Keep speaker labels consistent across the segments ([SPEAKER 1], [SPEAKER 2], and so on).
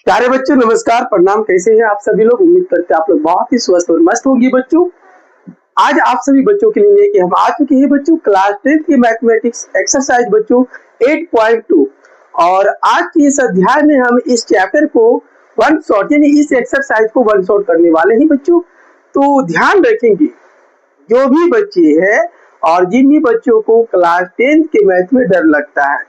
[SPEAKER 1] प्यारे बच्चों नमस्कार प्रणाम। कैसे हैं आप सभी लोग? उम्मीद करते हैं आप लोग बहुत ही स्वस्थ और मस्त होंगे। बच्चों आज आप सभी बच्चों के लिए लेके हम आ चुके हैं बच्चों क्लास 10 की मैथमेटिक्स एक्सरसाइज बच्चों 8.2। और आज के इस अध्याय में हम इस चैप्टर को वन शॉट यानी इस एक्सरसाइज को वन शॉट करने वाले हैं बच्चों। तो ध्यान रखेंगे जो भी बच्चे हैं और जिन भी बच्चों को क्लास 10 के मैथ में डर लगता है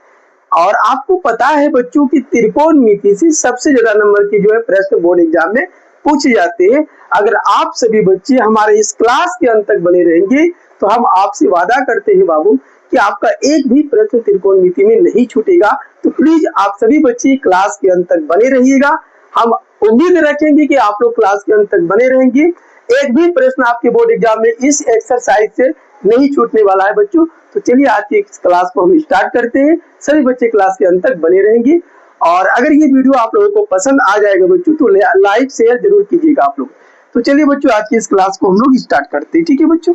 [SPEAKER 1] और आपको पता है बच्चों की त्रिकोणमिति से सबसे ज्यादा नंबर की जो है प्रश्न बोर्ड एग्जाम में पूछे जाते हैं। अगर आप सभी बच्चे हमारे इस क्लास के अंत तक बने रहेंगे तो हम आपसे वादा करते हैं बाबू कि आपका एक भी प्रश्न त्रिकोणमिति में नहीं छूटेगा। तो प्लीज आप सभी बच्चे क्लास के अंत तक बने रहिएगा। हम उम्मीद रखेंगे कि आप लोग क्लास के अंत तक बने रहेंगे। एक भी प्रश्न आपके बोर्ड एग्जाम में इस एक्सरसाइज से नहीं छूटने वाला है बच्चों। तो चलिए आज की क्लास को हम स्टार्ट करते हैं। सभी बच्चे क्लास के अंत तक बने रहेंगे और अगर ये वीडियो आप लोगों को पसंद आ जाएगा बच्चों तो लाइक शेयर जरूर कीजिएगा आप लोग। तो चलिए बच्चों आज की इस क्लास को हम लोग स्टार्ट करते हैं। ठीक है बच्चों,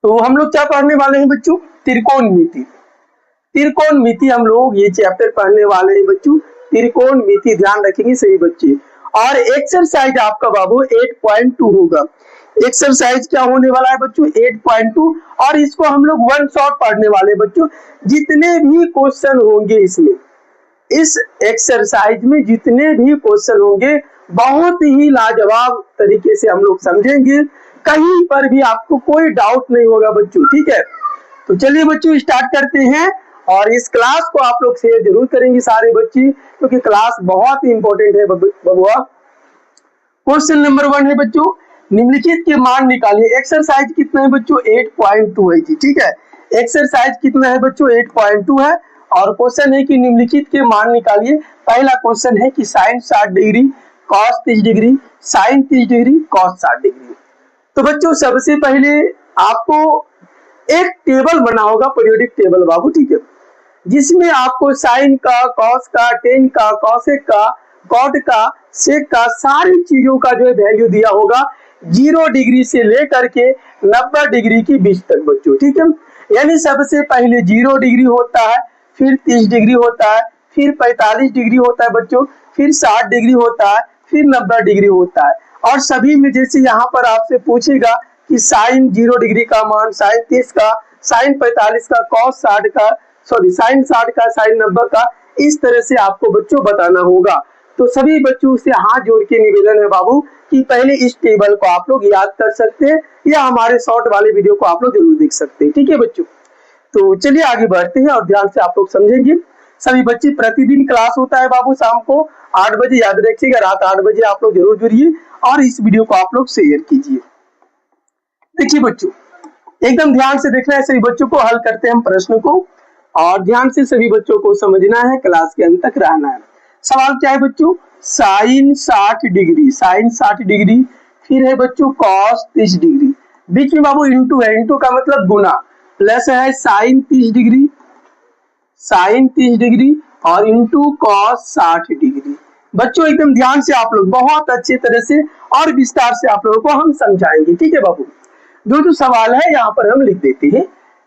[SPEAKER 1] तो हम लोग क्या पढ़ने वाले हैं बच्चों? त्रिकोणमिति। त्रिकोणमिति हम लोग ये चैप्टर पढ़ने वाले हैं बच्चों। त्रिकोणमिति ध्यान रखेंगे सभी बच्चे। और एक्सरसाइज आपका बाबू 8.2 होगा। एक्सरसाइज क्या होने वाला है बच्चों? 8.2। और इसको हम लोग वन शॉट पढ़ने वाले बच्चों। जितने भी क्वेश्चन होंगे इसमें, इस एक्सरसाइज में जितने भी क्वेश्चन होंगे बहुत ही लाजवाब तरीके से हम लोग समझेंगे। कहीं पर भी आपको कोई डाउट नहीं होगा बच्चों। ठीक है, तो चलिए बच्चों स्टार्ट करते हैं। और इस क्लास को आप लोग शेयर जरूर करेंगे सारे बच्चे, क्योंकि क्लास बहुत ही इंपॉर्टेंट है बबुआ। क्वेश्चन नंबर 1 है बच्चों, निम्नलिखित के मान निकालिए। एक्सरसाइज कितना है बच्चों? 8.2 है जी। ठीक है, एक्सरसाइज कितना है बच्चों? 8.2 है। और क्वेश्चन है कि निम्नलिखित के मान निकालिए। पहला क्वेश्चन है कि sine 60 degree, cos 30 degree, sine 30 degree, cos 60 degree. तो बच्चों सबसे पहले आपको एक टेबल बना होगा, पीरियोडिक टेबल बाबू। ठीक है, जिसमें आपको साइन का, कॉस का, टेन का, कॉसेक का, कॉट का, सेक का सारी चीजों का जो है वैल्यू दिया होगा 0 डिग्री से लेकर के 90 डिग्री के बीच तक बच्चों। ठीक है, यानी सबसे पहले 0 डिग्री होता है, फिर 30 डिग्री होता है, फिर 45 डिग्री होता है बच्चों, फिर 60 डिग्री होता है, फिर 90 डिग्री होता है। और सभी में जैसे यहाँ पर आपसे पूछेगा कि साइन 0 डिग्री का मान, साइन 30 का, साइन 45 का, कॉस 60 का, सॉरी साइन 60 का, साइन 90 का, इस तरह से आपको बच्चों बताना होगा। तो सभी बच्चों से हाथ जोड़ के निवेदन है बाबू कि पहले इस टेबल को आप लोग याद कर सकते हैं या हमारे शॉर्ट वाले वीडियो को आप लोग जरूर देख सकते हैं। ठीक है बच्चों, तो चलिए आगे बढ़ते हैं और ध्यान से आप लोग समझेंगे। सभी बच्चे प्रतिदिन क्लास होता है बाबू शाम को 8 बजे, याद रखिएगा रात 8 बजे आप लोग जरूर जुड़िए और इस वीडियो को आप लोग शेयर कीजिए। देखिए बच्चों एकदम ध्यान से देखना है सभी बच्चों को। हल करते हैं हम प्रश्न को और ध्यान से सभी बच्चों को समझना है, क्लास के अंत तक रहना है। सवाल क्या है बच्चों? साइन 60 डिग्री, साइन 60 डिग्री, फिर है बच्चों कॉस 30 डिग्री, बीच में बाबू इंटू है, इंटू का मतलब गुना, प्लस है साइन 30 डिग्री, साइन 30 डिग्री और इंटू कॉस 60 डिग्री। बच्चों एकदम ध्यान से आप लोग बहुत अच्छे तरह से और विस्तार से आप लोगों को हम समझाएंगे। ठीक है बाबू, जो सवाल है यहाँ पर हम लिख देते हैं।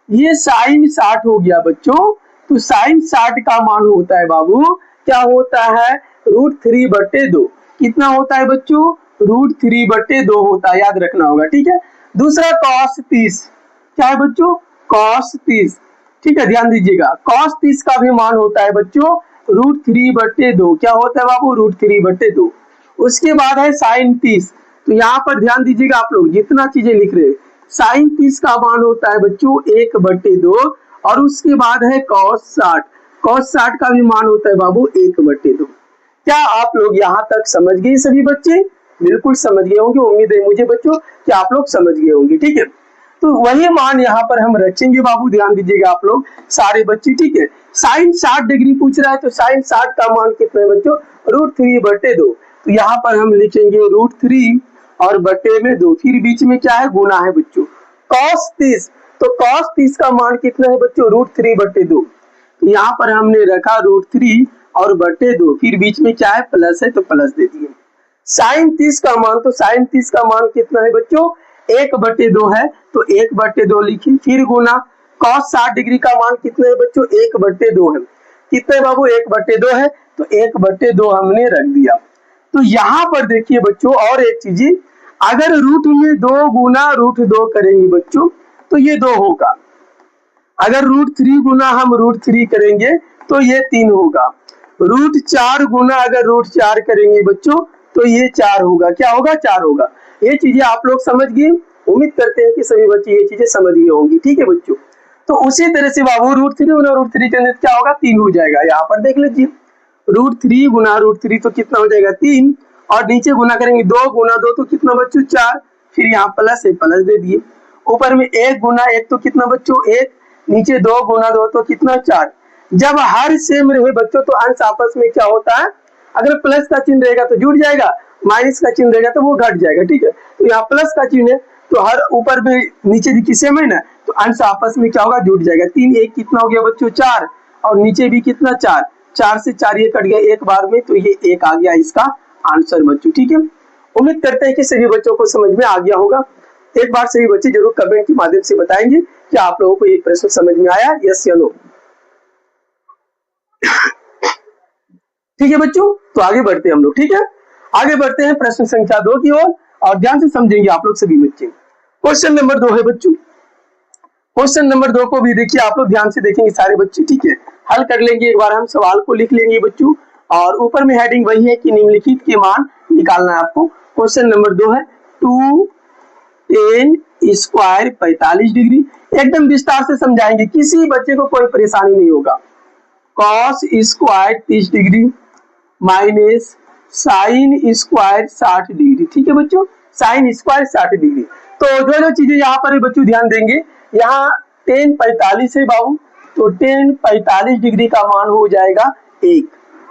[SPEAKER 1] ये साइन 60 हो गया बच्चों, तो साइन 60 का मान होता है बाबू, क्या होता है? √3/2। कितना होता है बच्चों? √3/2 होता है, याद रखना होगा। ठीक है, दूसरा कॉस 30, क्या है बच्चों? कॉस 30। ठीक है, ध्यान दीजिएगा, कॉस 30 का भी मान होता है बच्चों √3/2। क्या होता है बाबू? √3/2। उसके बाद है साइन 30, तो यहाँ पर ध्यान दीजिएगा आप लोग जितना चीजें लिख रहे हैं। साइन 30 का मान होता है बच्चों 1/2 और उसके बाद है कॉस 60, कॉस 60 का भी मान होता है बाबू 1/2। क्या आप लोग यहाँ तक समझ गए सभी बच्चे? बिल्कुल समझ गए होंगे, उम्मीद है मुझे बच्चों कि आप लोग समझ गए होंगे। ठीक है, तो वही मान यहाँ पर हम रखेंगे बाबू, ध्यान दीजिएगा आप लोग सारे बच्चे। ठीक है, साइन 60 डिग्री पूछ रहा है तो साइन 60 का मान कितना है बच्चों? √3/2। तो यहाँ पर हम लिखेंगे √3 और बटे में 2, फिर बीच में क्या है? गुना है बच्चों। कॉस 30, तो कॉस 30 का मान कितना है बच्चों? √3/2। तो यहाँ पर हमने रखा √3 और बटे 2, फिर बीच में क्या है? प्लस है तो प्लस दे दिए। साइन 30 का मान, तो साइन 30 का मान कितना है बच्चों? 1/2 है, तो 1/2 लिखिए, फिर गुना। कॉस 60 डिग्री का मान कितना है बच्चों? 1/2 है। कितना है बाबू, 1/2 है, तो 1/2 हमने रख दिया। तो यहाँ पर देखिए बच्चों और एक चीज, अगर रूट में 2 गुना √2 करेंगे बच्चों तो ये 2 होगा। अगर √3 गुना हम √3 करेंगे तो ये 3 होगा। √4 गुना अगर √4 करेंगे बच्चों तो ये 4 होगा। क्या होगा, 4 होगा। ये चीजें आप लोग समझ गए। उम्मीद करते हैं कि सभी बच्चे ये चीजें समझ गए होंगी। ठीक है बच्चों, तो उसी तरह से बाबू √3 गुना √3 के अंदर क्या होगा, 3 हो जाएगा। यहाँ पर देख लीजिए, √3 गुना √3 तो कितना हो जाएगा, 3, और नीचे गुना करेंगे 2 गुना 2 तो कितना बच्चों, 4। फिर यहाँ प्लस है, प्लस दे दिए। ऊपर में 1 गुना 1 तो कितना बच्चों, 1, नीचे 2 गुना 2 तो कितना, 4। जब हर सेम रहे बच्चों तो अंश आपस में क्या होता है, अगर प्लस का चिन्ह रहेगा तो जुड़ जाएगा, माइनस का चिन्ह रहेगा तो वो घट जाएगा। ठीक है, तो यहाँ प्लस का चिन्ह है तो हर ऊपर में नीचे भी सेम है ना, तो अंश आपस में क्या होगा, जुड़ जाएगा। 3 1 कितना हो गया बच्चों, 4, और नीचे भी कितना, 4, 4 से 4 ये कट गया एक बार में, तो ये 1 आ गया इसका आंसर बच्चों। ठीक है, उम्मीद करते हैं कि सभी बच्चों को समझ में आ गया होगा। एक बार सभी बच्चे जरूर कमेंट के माध्यम से बताएंगे कि आप लोगों को ये प्रश्न समझ में आया, यस या नो। ठीक है बच्चों, तो आगे बढ़ते हैं हम लोग। ठीक है, आगे बढ़ते हैं प्रश्न संख्या 2 की ओर, और ध्यान से समझेंगे आप लोग सभी बच्चे। क्वेश्चन नंबर 2 है बच्चों। क्वेश्चन नंबर 2 को भी देखिए आप लोग ध्यान से देखेंगे सारे बच्चे। ठीक है, हल कर लेंगे, एक बार हम सवाल को लिख लेंगे बच्चों, और ऊपर में हेडिंग वही है कि निम्नलिखित के मान निकालना है आपको। क्वेश्चन नंबर 2 है 2 tan स्क्वायर 45 डिग्री। एकदम विस्तार से समझाएंगे, किसी बच्चे को कोई परेशानी नहीं होगा। Cos square 30 degree minus sine square 60 degree. ठीक है बच्चों, साइन स्क्वायर 60 डिग्री। तो जो चीजें यहाँ पर बच्चों ध्यान देंगे, यहाँ tan 45 है बाबू, तो tan 45 डिग्री का मान हो जाएगा 1।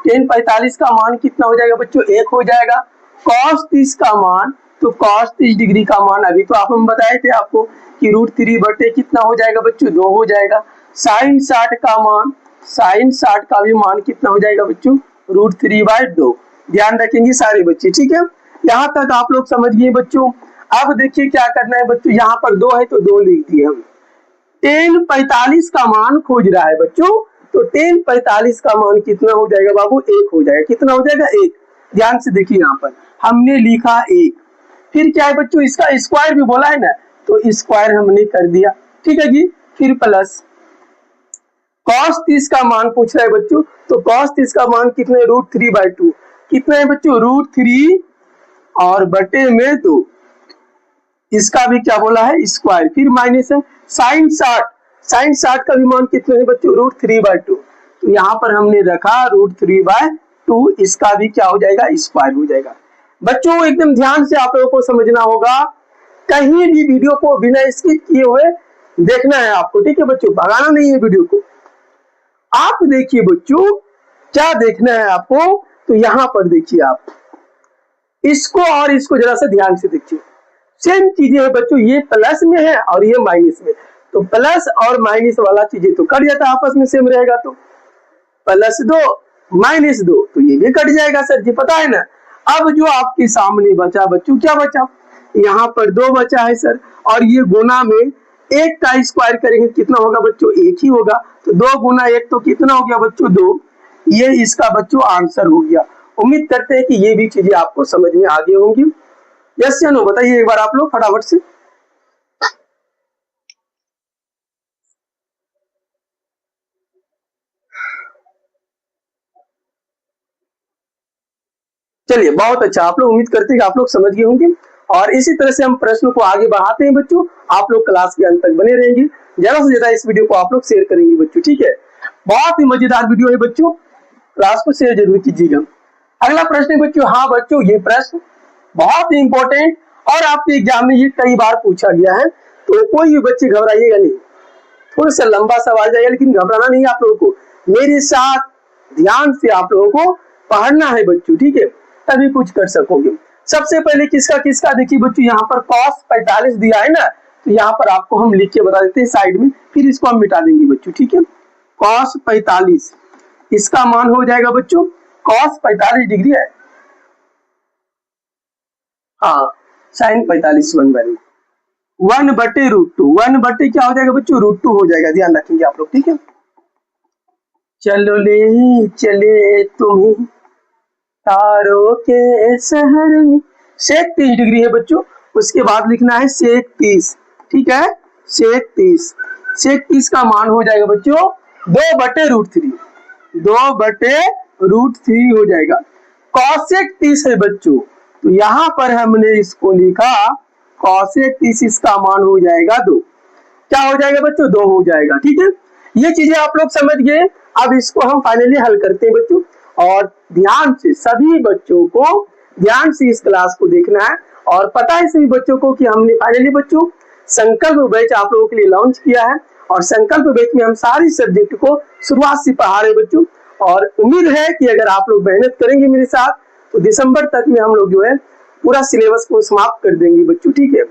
[SPEAKER 1] tan 45 का मान कितना हो जाएगा बच्चों, 1 हो जाएगा। cos 30 का मान, तो cos 30 डिग्री का मान अभी तो आप हम बताए थे आपको कि √3 बटे कितना हो जाएगा बच्चों, 2 हो जाएगा। साइन 60 का मान, साइन 60 का भी मान कितना हो जाएगा बच्चों, √3/2। ध्यान रखेंगे सारे बच्चे। ठीक है, यहाँ तक आप लोग समझ गए बच्चों। अब देखिए क्या करना है बच्चों, यहाँ पर 2 है तो 2 लिख दिए हम। tan 45 का मान खोज रहा है बच्चों, तो tan 45 का मान कितना हो जाएगा बाबू, 1 हो जाएगा। कितना हो जाएगा, 1। ध्यान से देखिए, यहाँ पर हमने लिखा 1, फिर क्या है बच्चों, इसका स्क्वायर भी बोला है ना, तो स्क्वायर हमने कर दिया। ठीक है जी, फिर प्लस cos 30 का मान पूछ रहा है बच्चों, तो cos 30 का मान कितना है, √3/2। कितना है बच्चों, √3 और बटे में 2, इसका भी क्या बोला है, स्क्वायर। फिर माइनस है साइन 60, साइन 60 का भी मान कितना है बच्चों, √3/2। तो यहाँ पर हमने रखा √3/2, इसका भी क्या हो जाएगा, स्क्वायर हो जाएगा। बच्चों एकदम ध्यान से आप लोगों को समझना होगा, कहीं भी वीडियो को बिना स्किप किए हुए देखना है आपको। ठीक है बच्चों, भगाना नहीं है वीडियो को। आप देखिए बच्चों, क्या देखना है आपको, तो यहाँ पर देखिए आप इसको और इसको जरा सा ध्यान से देखिए। सेम चीजें है बच्चों, ये प्लस में है और ये माइनस में, तो प्लस और माइनस वाला चीजें तो कट जाता है, आपस में सेम रहेगा, तो +2 -2 तो ये भी कट जाएगा सर जी, पता है ना। अब जो आपके सामने बचा बच्चों, क्या बचा, यहाँ पर 2 बचा है सर, और ये गुना में 1 का स्क्वायर करेंगे कितना होगा बच्चों, 1 ही होगा। तो 2 गुना 1 तो कितना हो गया बच्चों, 2। ये इसका बच्चों आंसर हो गया। उम्मीद करते हैं कि ये भी चीजें आपको समझ में आ गई होंगी। यस या नो बताइए एक बार आप लोग फटाफट से। चलिए बहुत अच्छा, आप लोग उम्मीद करते हैं कि आप लोग समझ गए होंगे, और इसी तरह से हम प्रश्न को आगे बढ़ाते हैं बच्चों। आप लोग क्लास के अंत तक बने रहेंगे, ज्यादा से ज्यादा इस वीडियो को आप लोग शेयर करेंगे बच्चों। ठीक है, बहुत ही मजेदार वीडियो है बच्चों, क्लास को शेयर जरूर कीजिएगा। अगला प्रश्न है बच्चों, हाँ बच्चों ये प्रश्न बहुत ही इंपॉर्टेंट, और आपके एग्जाम में ये कई बार पूछा गया है, तो कोई भी बच्चे घबराइएगा नहीं। थोड़ा सा लंबा सवाल जाएगा, लेकिन घबराना नहीं आप लोगों को, मेरे साथ ध्यान से आप लोगों को पढ़ना है बच्चों। ठीक है, तभी कुछ कर सकोगे। सबसे पहले किसका किसका देखिए बच्चों, यहाँ पर cos 45 दिया है ना, तो यहाँ पर आपको हम लिख के बता देते हैं साइड में, फिर इसको हम मिटा देंगे बच्चों। ठीक है, cos 45 इसका मान हो जाएगा बच्चों, cos 45 डिग्री है, हाँ sin 45 1 बटे √2, 1 बटे क्या हो जाएगा बच्चों, √2 हो जाएगा। ध्यान रखेंगे आप लोग। ठीक है, चलो ले चले तुम्हें तारों के शहर में। सेक 30 डिग्री है बच्चों। उसके बाद लिखना है सेक 30। ठीक है, सेक 30। सेक 30 का मान हो जाएगा बच्चों 2/√3। 2/√3 हो जाएगा। कॉसेक 30 है बच्चों, तो यहाँ पर हमने इसको लिखा कॉसेक 30, इसका मान हो जाएगा 2। क्या हो जाएगा बच्चों? 2 हो जाएगा। ठीक है, ये चीजें आप लोग समझ गए। अब इसको हम फाइनली हल करते हैं बच्चों, और ध्यान से सभी बच्चों को ध्यान से इस क्लास को देखना है। और पता है सभी बच्चों को कि हमने फाइनली बच्चों संकल्प बैच आप लोगों के लिए लॉन्च किया है, और संकल्प बैच में हम सारी सब्जेक्ट को शुरुआत से पढ़ा रहे बच्चों। और उम्मीद है कि अगर आप लोग मेहनत करेंगे मेरे साथ तो दिसंबर तक में हम लोग जो है पूरा सिलेबस को समाप्त कर देंगे बच्चों। ठीक है,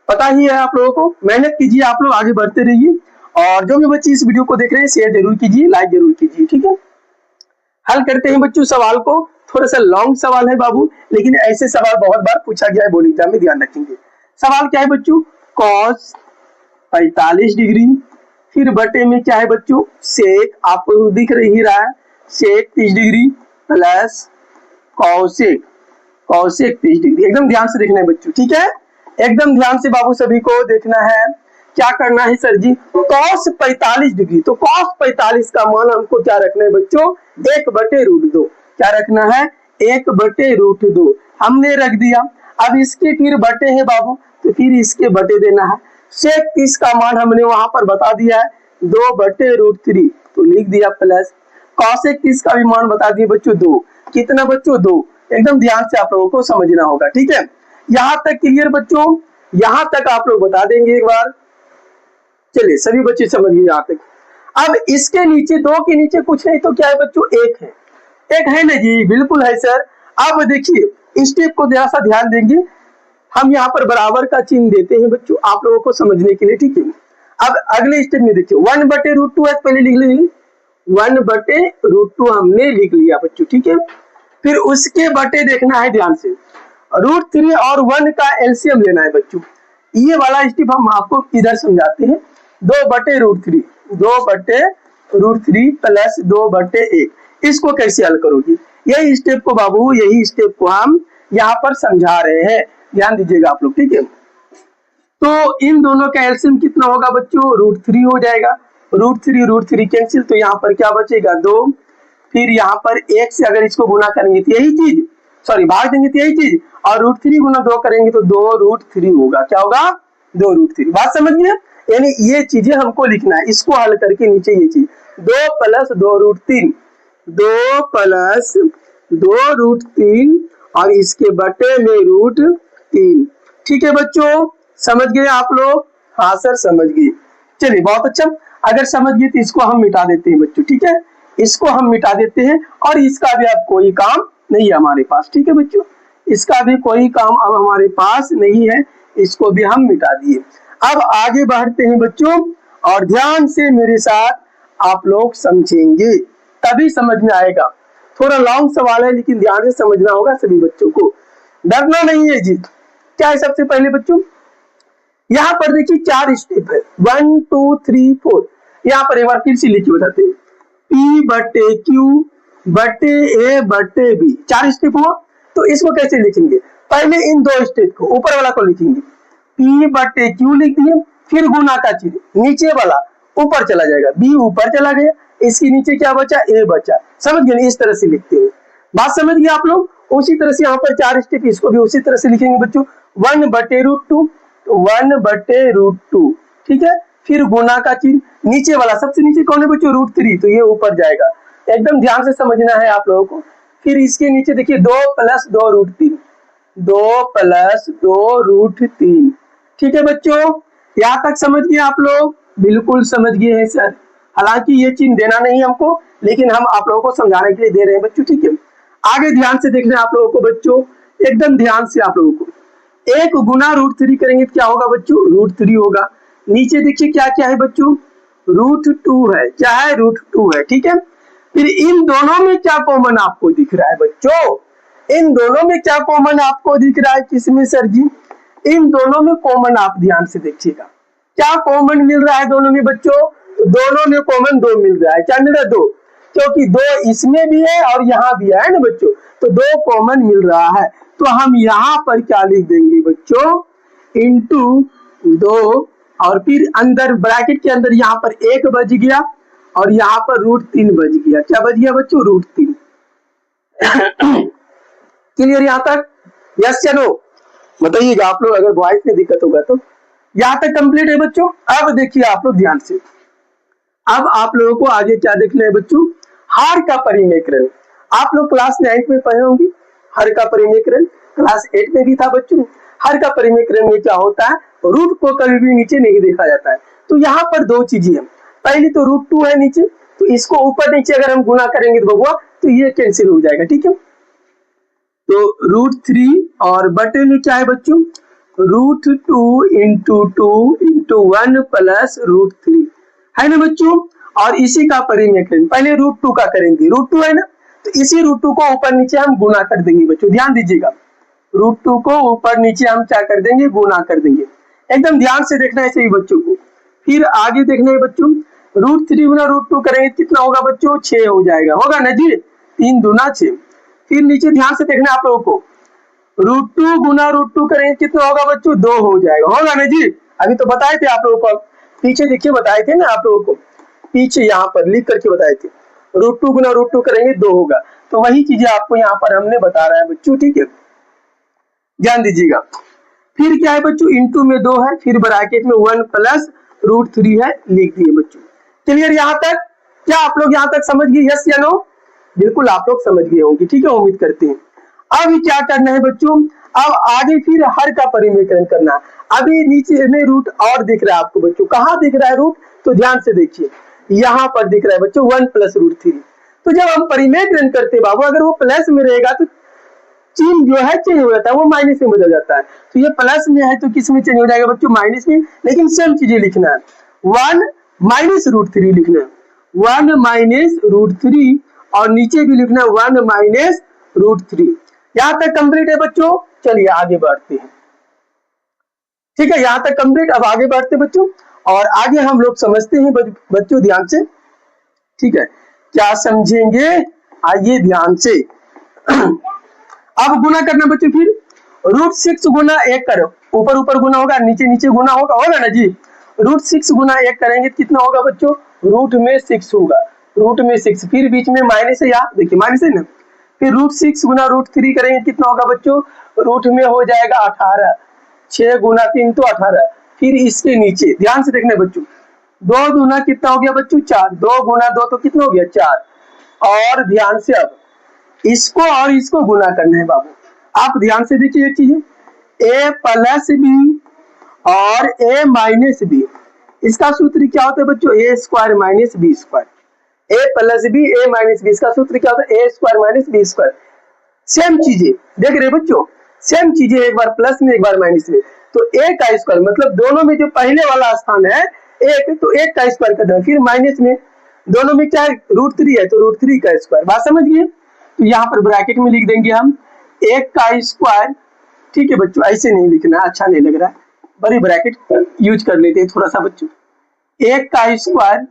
[SPEAKER 1] पता ही है आप लोगों को। मेहनत कीजिए, आप लोग आगे बढ़ते रहिए, और जो भी बच्चे इस वीडियो को देख रहे हैं शेयर जरूर कीजिए, लाइक जरूर कीजिए। ठीक है, हल करते हैं बच्चों सवाल को। थोड़ा सा लॉन्ग सवाल है बाबू, लेकिन ऐसे सवाल बहुत बार पूछा गया है बोर्ड एग्जाम में, ध्यान रखेंगे। सवाल क्या है बच्चों? कॉस 45 डिग्री, फिर बटे में क्या है बच्चों? सेक, आपको दिख ही रहा है, सेक 30 degree plus cosec, cosec 30 degree. एकदम ध्यान से देखना है बच्चों। ठीक है, एकदम ध्यान से बाबू सभी को देखना है। क्या करना है सर जी? कॉस 45 डिग्री, तो कॉस 45 का मान हमको क्या रखना है बच्चों? 1/√2। क्या रखना है? 1/√2 हमने रख दिया। अब इसके फिर बटे है बाबू, तो फिर इसके बटे देना है। सेक 30 का मान हमने वहां पर बता दिया है 2/√3, तो लिख दिया प्लस। कॉसेक 30 का भी मान बता दिए बच्चों 2। कितना बच्चों? 2। एकदम ध्यान से आप लोगों को समझना होगा। ठीक है, यहाँ तक क्लियर बच्चों? यहाँ तक आप लोग बता देंगे एक बार। चलिए सभी बच्चे समझ गए यहाँ तक। अब इसके नीचे 2 के नीचे कुछ नहीं तो क्या है बच्चों? 1 है। 1 है ना जी? बिल्कुल है सर। अब देखिए स्टेप को जरा सा ध्यान देंगे। हम यहाँ पर बराबर का चिन्ह देते हैं बच्चों आप लोगों को समझने के लिए। ठीक है, अब अगले स्टेप में देखिए 1/√2 है, पहले लिख लीजिए 1/√2 हमने लिख लिया बच्चों। ठीक है, फिर उसके बटे देखना है ध्यान से, √3 और 1 का एलसीएम लेना है बच्चों। ये वाला स्टेप हम आपको इधर समझाते हैं। 2/√3, 2/√3 प्लस 2/1, इसको कैसे हल करोगे? यही स्टेप को बाबू, यही स्टेप को हम यहाँ पर समझा रहे हैं, ध्यान दीजिएगा आप लोग। ठीक है, तो इन दोनों का एलसीएम कितना होगा बच्चों? √3 हो जाएगा। √3 कैंसिल, तो यहाँ पर क्या बचेगा? 2। फिर यहाँ पर 1 से अगर इसको गुना करेंगे तो यही चीज, सॉरी भाग देंगे तो यही चीज, और √3 गुना 2 करेंगे तो 2√3 होगा। क्या होगा? 2√3। बात समझ गए? यानी ये चीजें हमको लिखना है, इसको हल करके नीचे ये चीज 2 + 2√3, 2 + 2√3 और इसके बटे में √3। ठीक है बच्चों, समझ गए आप लोग? हाँ सर समझ गए। चलिए बहुत अच्छा। अगर समझ गए तो इसको हम मिटा देते हैं बच्चों। ठीक है, इसको हम मिटा देते हैं, और इसका भी अब कोई काम नहीं है हमारे पास। ठीक है बच्चों, इसका भी कोई काम अब हमारे पास नहीं है, इसको भी हम मिटा दिए। अब आगे बढ़ते हैं बच्चों, और ध्यान से मेरे साथ आप लोग समझेंगे तभी समझ में आएगा। थोड़ा लॉन्ग सवाल है लेकिन ध्यान से समझना होगा सभी बच्चों को, डरना नहीं है जी। क्या है सबसे पहले बच्चों? यहाँ पर देखिए 4 स्टेप है, 1 2 3 4। यहाँ पर एक बार फिर से लिखिए बताते हैं, P/Q बटे A बटे B, 4 स्टेप हुआ। तो इसको कैसे लिखेंगे? पहले इन 2 स्टेप को, ऊपर वाला को लिखेंगे, P/Q लिख दिए, फिर गुना का चिन्ह, नीचे वाला ऊपर चला जाएगा, B ऊपर चला गया, इसके नीचे क्या बचा? A बचा। समझ गए? इस तरह से लिखते हैं। बात समझ गए आप लोग? उसी तरह से यहाँ पर 4 स्टेप, इसको भी उसी तरह से लिखेंगे बच्चों। 1/√2, 1/√2। ठीक है, फिर गुना का चिन्ह, नीचे वाला सबसे नीचे कौन है बच्चों? √3, तो ये ऊपर जाएगा। एकदम ध्यान से समझना है आप लोगों को। फिर इसके नीचे देखिए 2 + 2√3, 2 + 2√3। ठीक है बच्चों, यहाँ तक समझ गए आप लोग? बिल्कुल समझ गए हैं सर। हालांकि ये चिन्ह देना नहीं हमको, लेकिन हम आप लोगों को समझाने के लिए दे रहे हैं बच्चों। ठीक है, आगे ध्यान से देखना है आप लोगों को बच्चों, एकदम ध्यान से आप लोगों को। 1 गुना √3 करेंगे तो क्या होगा बच्चों? √3 होगा। नीचे देखिए क्या क्या है बच्चों? √2 है। क्या है? √2 है। ठीक है, फिर इन दोनों में क्या कॉमन आपको दिख रहा है बच्चों? इन दोनों में क्या कॉमन आपको दिख रहा है? किसमें सर जी? इन दोनों में कॉमन आप ध्यान से देखिएगा, क्या कॉमन मिल रहा है दोनों में बच्चों? तो दोनों में कॉमन 2 मिल रहा है। क्या मिल रहा है? 2। क्योंकि 2 इसमें भी है और यहाँ भी है ना बच्चों, तो 2 कॉमन मिल रहा है। तो हम यहाँ पर क्या लिख देंगे बच्चों, इंटू 2 और फिर अंदर ब्रैकेट के अंदर यहाँ पर 1 बच गया और यहाँ पर √3 बच गया। क्या बच गया बच्चों, √3। क्लियर यहाँ तक, यस या नो बताइएगा आप लोग, अगर वॉइस में दिक्कत होगा तो। यहाँ तक कंप्लीट है बच्चों। अब देखिए आप लोग ध्यान से, अब आप लोगों को आगे क्या देखना है बच्चों, हर का परिमेकरण। आप लोग क्लास 9 में पढ़े होंगे हर का परिमेकरण, क्लास 8 में भी था बच्चों। हर का परिमेकरण में क्या होता है, रूट को कभी भी नीचे नहीं देखा जाता है। तो यहाँ पर 2 चीजें हैं, पहली तो √2 है नीचे, तो इसको ऊपर नीचे अगर हम गुना करेंगे तो बबुआ तो ये कैंसिल हो जाएगा, ठीक है। तो √3 और बटे में क्या है बच्चों, √2 इंटू 2 इंटू 1 प्लस √3 है ना बच्चों। और इसी का परिमेकरण पहले √2 का करेंगे, √2 है ना, तो इसी √2 को ऊपर नीचे हम गुना कर देंगे बच्चों, ध्यान दीजिएगा। √2 को ऊपर नीचे हम क्या कर देंगे, गुना कर देंगे। एकदम ध्यान से देखना है सभी बच्चों को। फिर आगे देखना है बच्चों, √3 गुना √2 करेंगे कितना होगा बच्चों, 6 हो जाएगा, होगा ना जी, 3 दूना 6। फिर नीचे ध्यान से देखना आप लोगों को, √2 गुना √2 करेंगे कितना होगा बच्चों, 2 हो जाएगा, होगा ना जी। अभी तो बताए थे आप लोगों को, पीछे देखिए बताए थे ना आप लोगों को, पीछे यहाँ पर लिख करके बताए थे, √2 गुना √2 करेंगे 2 होगा। तो वही चीजें आपको यहाँ पर हमने बता रहा है बच्चों, ठीक है, ध्यान दीजिएगा। फिर क्या है बच्चों, इंटू में 2 है, फिर ब्रैकेट में 1 प्लस √3 है, लिख दिए बच्चों। क्लियर यहाँ तक, क्या आप लोग यहाँ तक समझ गए, यस या नो? बिल्कुल आप लोग समझ गए होंगे, ठीक है, उम्मीद करते हैं। अब क्या करना है बच्चों, अब आगे फिर हर का परिमेकरण करना। अभी नीचे में रूट और दिख रहा है आपको बच्चों, कहाँ दिख रहा है रूट, तो ध्यान से देखिए, यहाँ पर दिख रहा है बच्चों 1 प्लस √3। तो जब हम परिमेकरण करते हैं बाबू, अगर वो प्लस में रहेगा तो चिन्ह जो है चेंज हो जाता है, वो माइनस में बदल जाता है। तो ये प्लस में है तो किस में चेंज हो जाएगा बच्चों, माइनस में। लेकिन सेम चीजें लिखना है, 1 माइनस √3 लिखना है, 1 माइनस √3 और नीचे भी लिखना है 1 माइनस √3। यहाँ तक कंप्लीट है बच्चों, चलिए आगे बढ़ते हैं, ठीक है, यहाँ तक कंप्लीट। अब आगे बढ़ते हैं बच्चों, और आगे हम लोग समझते हैं बच्चों, ध्यान से, ठीक है, क्या समझेंगे, आइए ध्यान से। अब गुना करना बच्चों, फिर √6 गुना 1 करो, ऊपर ऊपर गुना होगा, नीचे नीचे गुना होगा, होगा ना जी। √6 गुना 1 करेंगे कितना होगा बच्चों, रूट में 6 होगा, रूट में 6, फिर बीच में माइनस है, यहाँ देखिए माइनस है ना। फिर √6 गुना √3 करेंगे कितना होगा बच्चों, रूट में हो जाएगा 18, 6 गुना 3 तो 18। फिर इसके नीचे ध्यान से देखना बच्चों, 2 गुना कितना हो गया बच्चों, 4, 2 गुना 2 तो कितना हो गया 4। और ध्यान से अब इसको और इसको गुना करना है बाबू, आप ध्यान से देखिए एक चीज, a प्लस बी और a माइनस बी, इसका सूत्र क्या होता है बच्चों, a square minus B square, a plus B a minus B, इसका सूत्र क्या होता है, a square minus B square. Same चीजें देख रहे बच्चों, सेम चीजें, एक बार प्लस में एक बार माइनस में, तो a का स्क्वायर मतलब दोनों में जो पहले वाला स्थान है एक, तो 1 का स्क्वायर कर दो, फिर माइनस में दोनों में क्या है, √3 है, तो √3 का स्क्वायर, बात समझ गए। तो यहाँ पर ब्रैकेट में लिख देंगे हम 1 का स्क्वायर, ठीक है बच्चों, ऐसे नहीं लिखना, अच्छा नहीं लग रहा है, बड़ी ब्रैकेट यूज कर लेते हैं थोड़ा सा बच्चों, 1 का स्क्वायर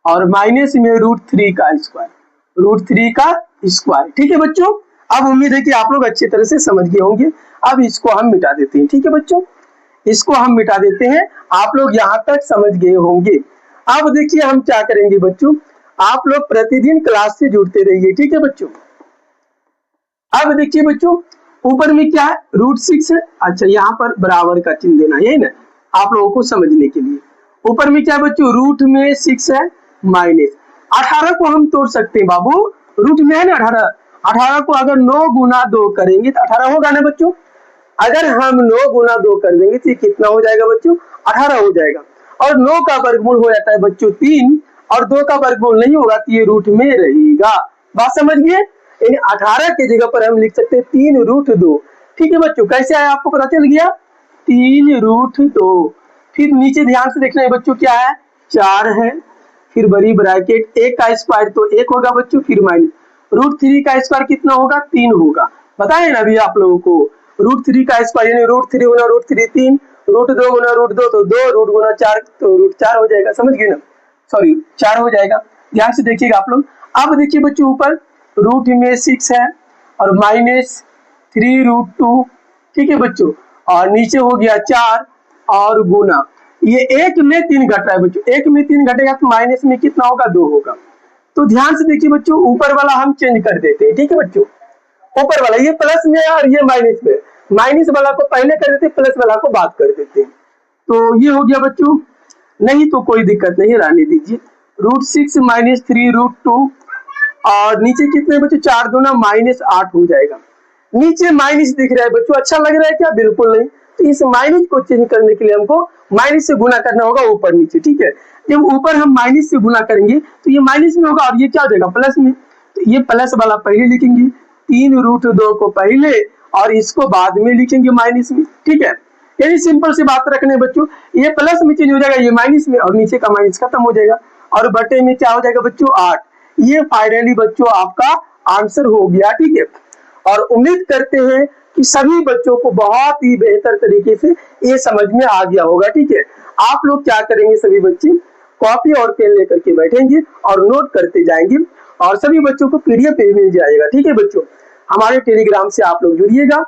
[SPEAKER 1] और माइनस में √3 का स्क्वायर, √3 का स्क्वायर, ठीक है बच्चों। अब उम्मीद है कि आप लोग अच्छी तरह से समझ गए होंगे। अब इसको हम मिटा देते हैं, ठीक है बच्चों, इसको हम मिटा देते हैं, आप लोग यहाँ तक समझ गए होंगे। अब देखिए हम क्या करेंगे बच्चों, आप लोग प्रतिदिन क्लास से जुड़ते रहिए, ठीक है बच्चों। अब देखिए बच्चों, ऊपर में क्या है, √6 है, अच्छा यहाँ पर बराबर का चिन्ह देना, यही ना, आप लोगों को समझने के लिए। ऊपर में क्या है बच्चों, रूट में 6 है, माइनस 18 को हम तोड़ सकते हैं बाबू, रूट में है ना 18, 18 को अगर 9 गुना 2 करेंगे तो 18 होगा ना बच्चों। अगर हम 9 गुना 2 कर देंगे तो कितना हो जाएगा बच्चों, 18 हो जाएगा। और 9 का वर्गमूल हो जाता है बच्चों 3, और 2 का वर्गमूल नहीं होगा तो ये रूट में रहेगा, बात समझ गए। यानी 18 के जगह पर हम लिख सकते हैं 3√2, ठीक है बच्चों, कैसे आया आपको पता चल गया, 3√2। फिर नीचे ध्यान से देखना है बच्चों, क्या है, 4 है, फिर बड़ी ब्रैकेट 1 का स्क्वायर तो 1 होगा बच्चों, फिर माइनस √3 का स्क्वायर कितना होगा, 3 होगा, बताए ना अभी आप लोगों को, √3 का स्क्वायर यानी √3 गुना √3 3, √2 गुना √2 तो 2, रूट गुना 4 तो √4 हो जाएगा, समझ गए ना, सॉरी 4 हो जाएगा। ध्यान से देखिएगा आप लोग। अब देखिए बच्चों ऊपर रूट में 6 है और -3√2, ठीक है बच्चों, और नीचे हो गया 4 और गुना, ये 1 में 3 घट रहा है बच्चों, 1 में 3 घटेगा तो माइनस में कितना होगा, 2 होगा। तो ध्यान से देखिए बच्चों ऊपर वाला हम चेंज कर देते हैं, ठीक है बच्चों, ऊपर वाला ये प्लस में है और ये माइनस में, माइनस वाला को पहले कर देते, प्लस वाला को बाद कर देते हैं। तो ये हो गया बच्चों, नहीं तो कोई दिक्कत नहीं, रहने दीजिए। √6 -3√2 और नीचे कितने बच्चों, 4 दूना -8 हो जाएगा। नीचे माइनस दिख रहा है बच्चों, अच्छा लग रहा है क्या, बिल्कुल नहीं। तो इस माइनस को चेंज करने के लिए हमको माइनस से गुना करना होगा ऊपर नीचे, ठीक है। जब ऊपर हम माइनस से गुना करेंगे तो ये माइनस में होगा और ये क्या हो जाएगा, प्लस में। तो ये प्लस वाला पहले लिखेंगे, 3√2 को पहले और इसको बाद में लिखेंगे माइनस में, ठीक है। यही सिंपल सी बात रखने बच्चों, ये प्लस में चेंज हो जाएगा, ये माइनस में, और नीचे का माइनस खत्म हो जाएगा और बटे में क्या हो जाएगा बच्चों, 8। ये फाइनली बच्चों आपका आंसर हो गया, ठीक है। और उम्मीद करते हैं कि सभी बच्चों को बहुत ही बेहतर तरीके से ये समझ में आ गया होगा, ठीक है। आप लोग क्या करेंगे, सभी बच्चे कॉपी और पेन लेकर के बैठेंगे और नोट करते जाएंगे और सभी बच्चों को पीडीएफ पे मिल जाएगा, ठीक है बच्चों। हमारे टेलीग्राम से आप लोग जुड़िएगा,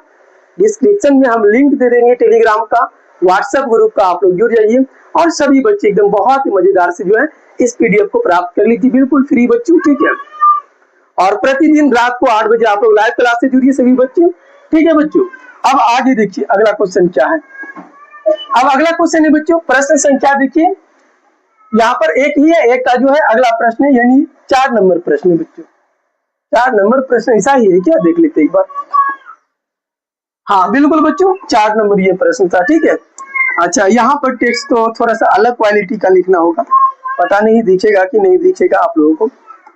[SPEAKER 1] डिस्क्रिप्शन में हम लिंक दे देंगे टेलीग्राम का, व्हाट्सएप ग्रुप का, आप लोग जुड़ जाइए और सभी बच्चे एकदम बहुत ही मजेदार से जो है इस पीडीएफ को प्राप्त कर लीजिए, बिल्कुल फ्री बच्चों, ठीक है। और प्रतिदिन रात को 8 बजे आप लोग लाइव क्लास से जुड़िए सभी बच्चे, ठीक है बच्चों। अब आगे देखिए अगला क्वेश्चन क्या है। अब अगला क्वेश्चन है बच्चों, प्रश्न संख्या देखिए, यहाँ पर एक ही है, एक का जो है अगला प्रश्न है, यानी 4 नंबर प्रश्न है बच्चों। 4 नंबर प्रश्न ऐसा ही है क्या, देख लेते एक बार। हाँ बिल्कुल बच्चों, 4 नंबर ये प्रश्न था, ठीक है। अच्छा, यहाँ पर टेक्स्ट तो थोड़ा सा अलग क्वालिटी का लिखना होगा, पता नहीं दिखेगा कि नहीं दिखेगा आप लोगों को,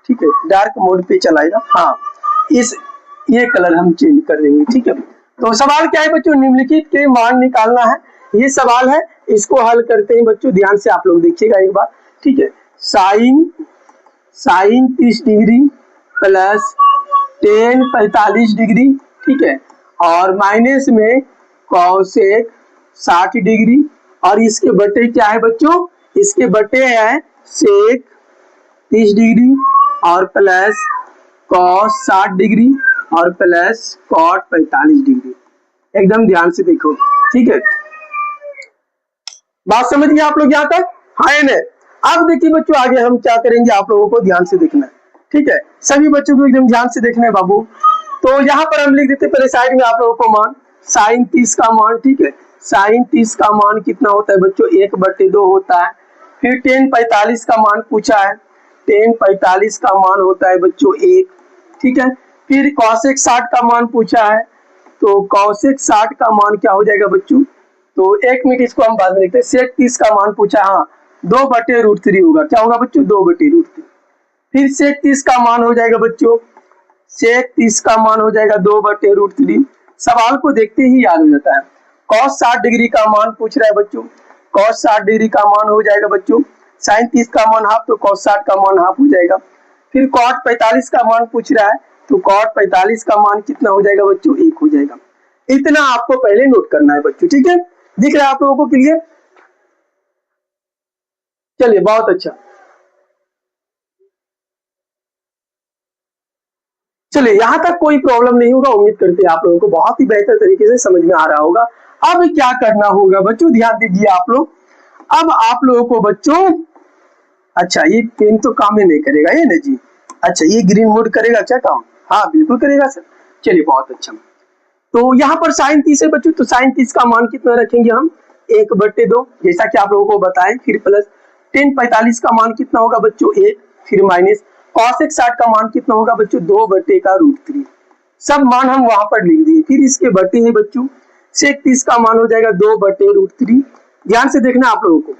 [SPEAKER 1] ठीक है। डार्क मोड पे चलाएगा, हाँ ये कलर हम चेंज कर देंगे, ठीक है। तो सवाल क्या है बच्चों, निम्नलिखित के मान निकालना है, ये सवाल है। इसको हल करते हैं बच्चों, ध्यान से आप लोग देखिएगा एक बार, ठीक है। Sine 30 degree plus ten 45 degree, ठीक है, और माइनस में कॉसेक 60 डिग्री, और इसके बटे क्या है बच्चों, इसके बटे है सेक 30 डिग्री और प्लस कॉस 60 डिग्री और प्लस कॉट 45 डिग्री। एकदम ध्यान से देखो, ठीक है। बात समझ गए आप लोग यहाँ तक, हाँ या नहीं। अब देखिए बच्चों आगे हम क्या करेंगे, आप लोगों को ध्यान से देखना है, ठीक है। सभी बच्चों को एकदम ध्यान से देखना है बाबू। तो यहाँ पर हम लिख देते पहले साइड में आप लोगों को मान, साइन 30 का मान, ठीक है। साइन 30 का मान कितना होता है बच्चों, 1/2 होता है। फिर टेन 45 का मान पूछा है, टेन 45 का मान होता है बच्चों 1, ठीक है। फिर कॉसेक 60 का मान पूछा है, तो कॉसेक 60 का मान क्या हो जाएगा बच्चों, तो 1 मिनट इसको हम बाद में देखते हैं। सेक 30 का मान पूछा, हाँ 2/√3 होगा, क्या होगा बच्चों, 2/√3। फिर सेक 30 का मान हो जाएगा बच्चों, सेक 30 का मान हो जाएगा 2/√3। सवाल को देखते ही याद हो जाता है। कॉस 60 डिग्री का मान पूछ रहा है बच्चों, कॉस 60 डिग्री का मान हो जाएगा बच्चों साइन 30 का मान हाफ, तो कॉस 60 का मान हाफ हो जाएगा। फिर कॉट 45 का मान पूछ रहा है, तो कॉट 45 का मान कितना हो जाएगा बच्चों, 1 हो जाएगा। इतना आपको पहले नोट करना है बच्चों, ठीक है। दिख रहा है आप लोगों को क्लियर, चलिए बहुत अच्छा। चलिए यहाँ तक कोई प्रॉब्लम नहीं होगा, उम्मीद करते हैं आप लोगों को बहुत ही बेहतर तरीके से समझ में आ रहा होगा। अब क्या करना होगा बच्चों, ध्यान दीजिए आप लोग। अब आप लोगों को बच्चों, अच्छा ये पेन तो काम ही नहीं करेगा ये ना जी, अच्छा ये ग्रीन मोड करेगा क्या काम, हाँ बिल्कुल करेगा सर, चलिए बहुत अच्छा। तो यहाँ पर साइन 30 है बच्चों, तो साइन 30 का मान कितना रखेंगे हम, 1/2, जैसा कि आप लोगों को बताएं। फिर प्लस टेन 45 का मान कितना होगा बच्चों 1, फिर माइनस कॉसेक 60 का मान कितना होगा बच्चों 2/√3। सब मान हम वहां पर लिख दिए। फिर इसके बटे है बच्चों सेक 30 का मान हो जाएगा 2/√3। ध्यान से देखना आप लोगों को,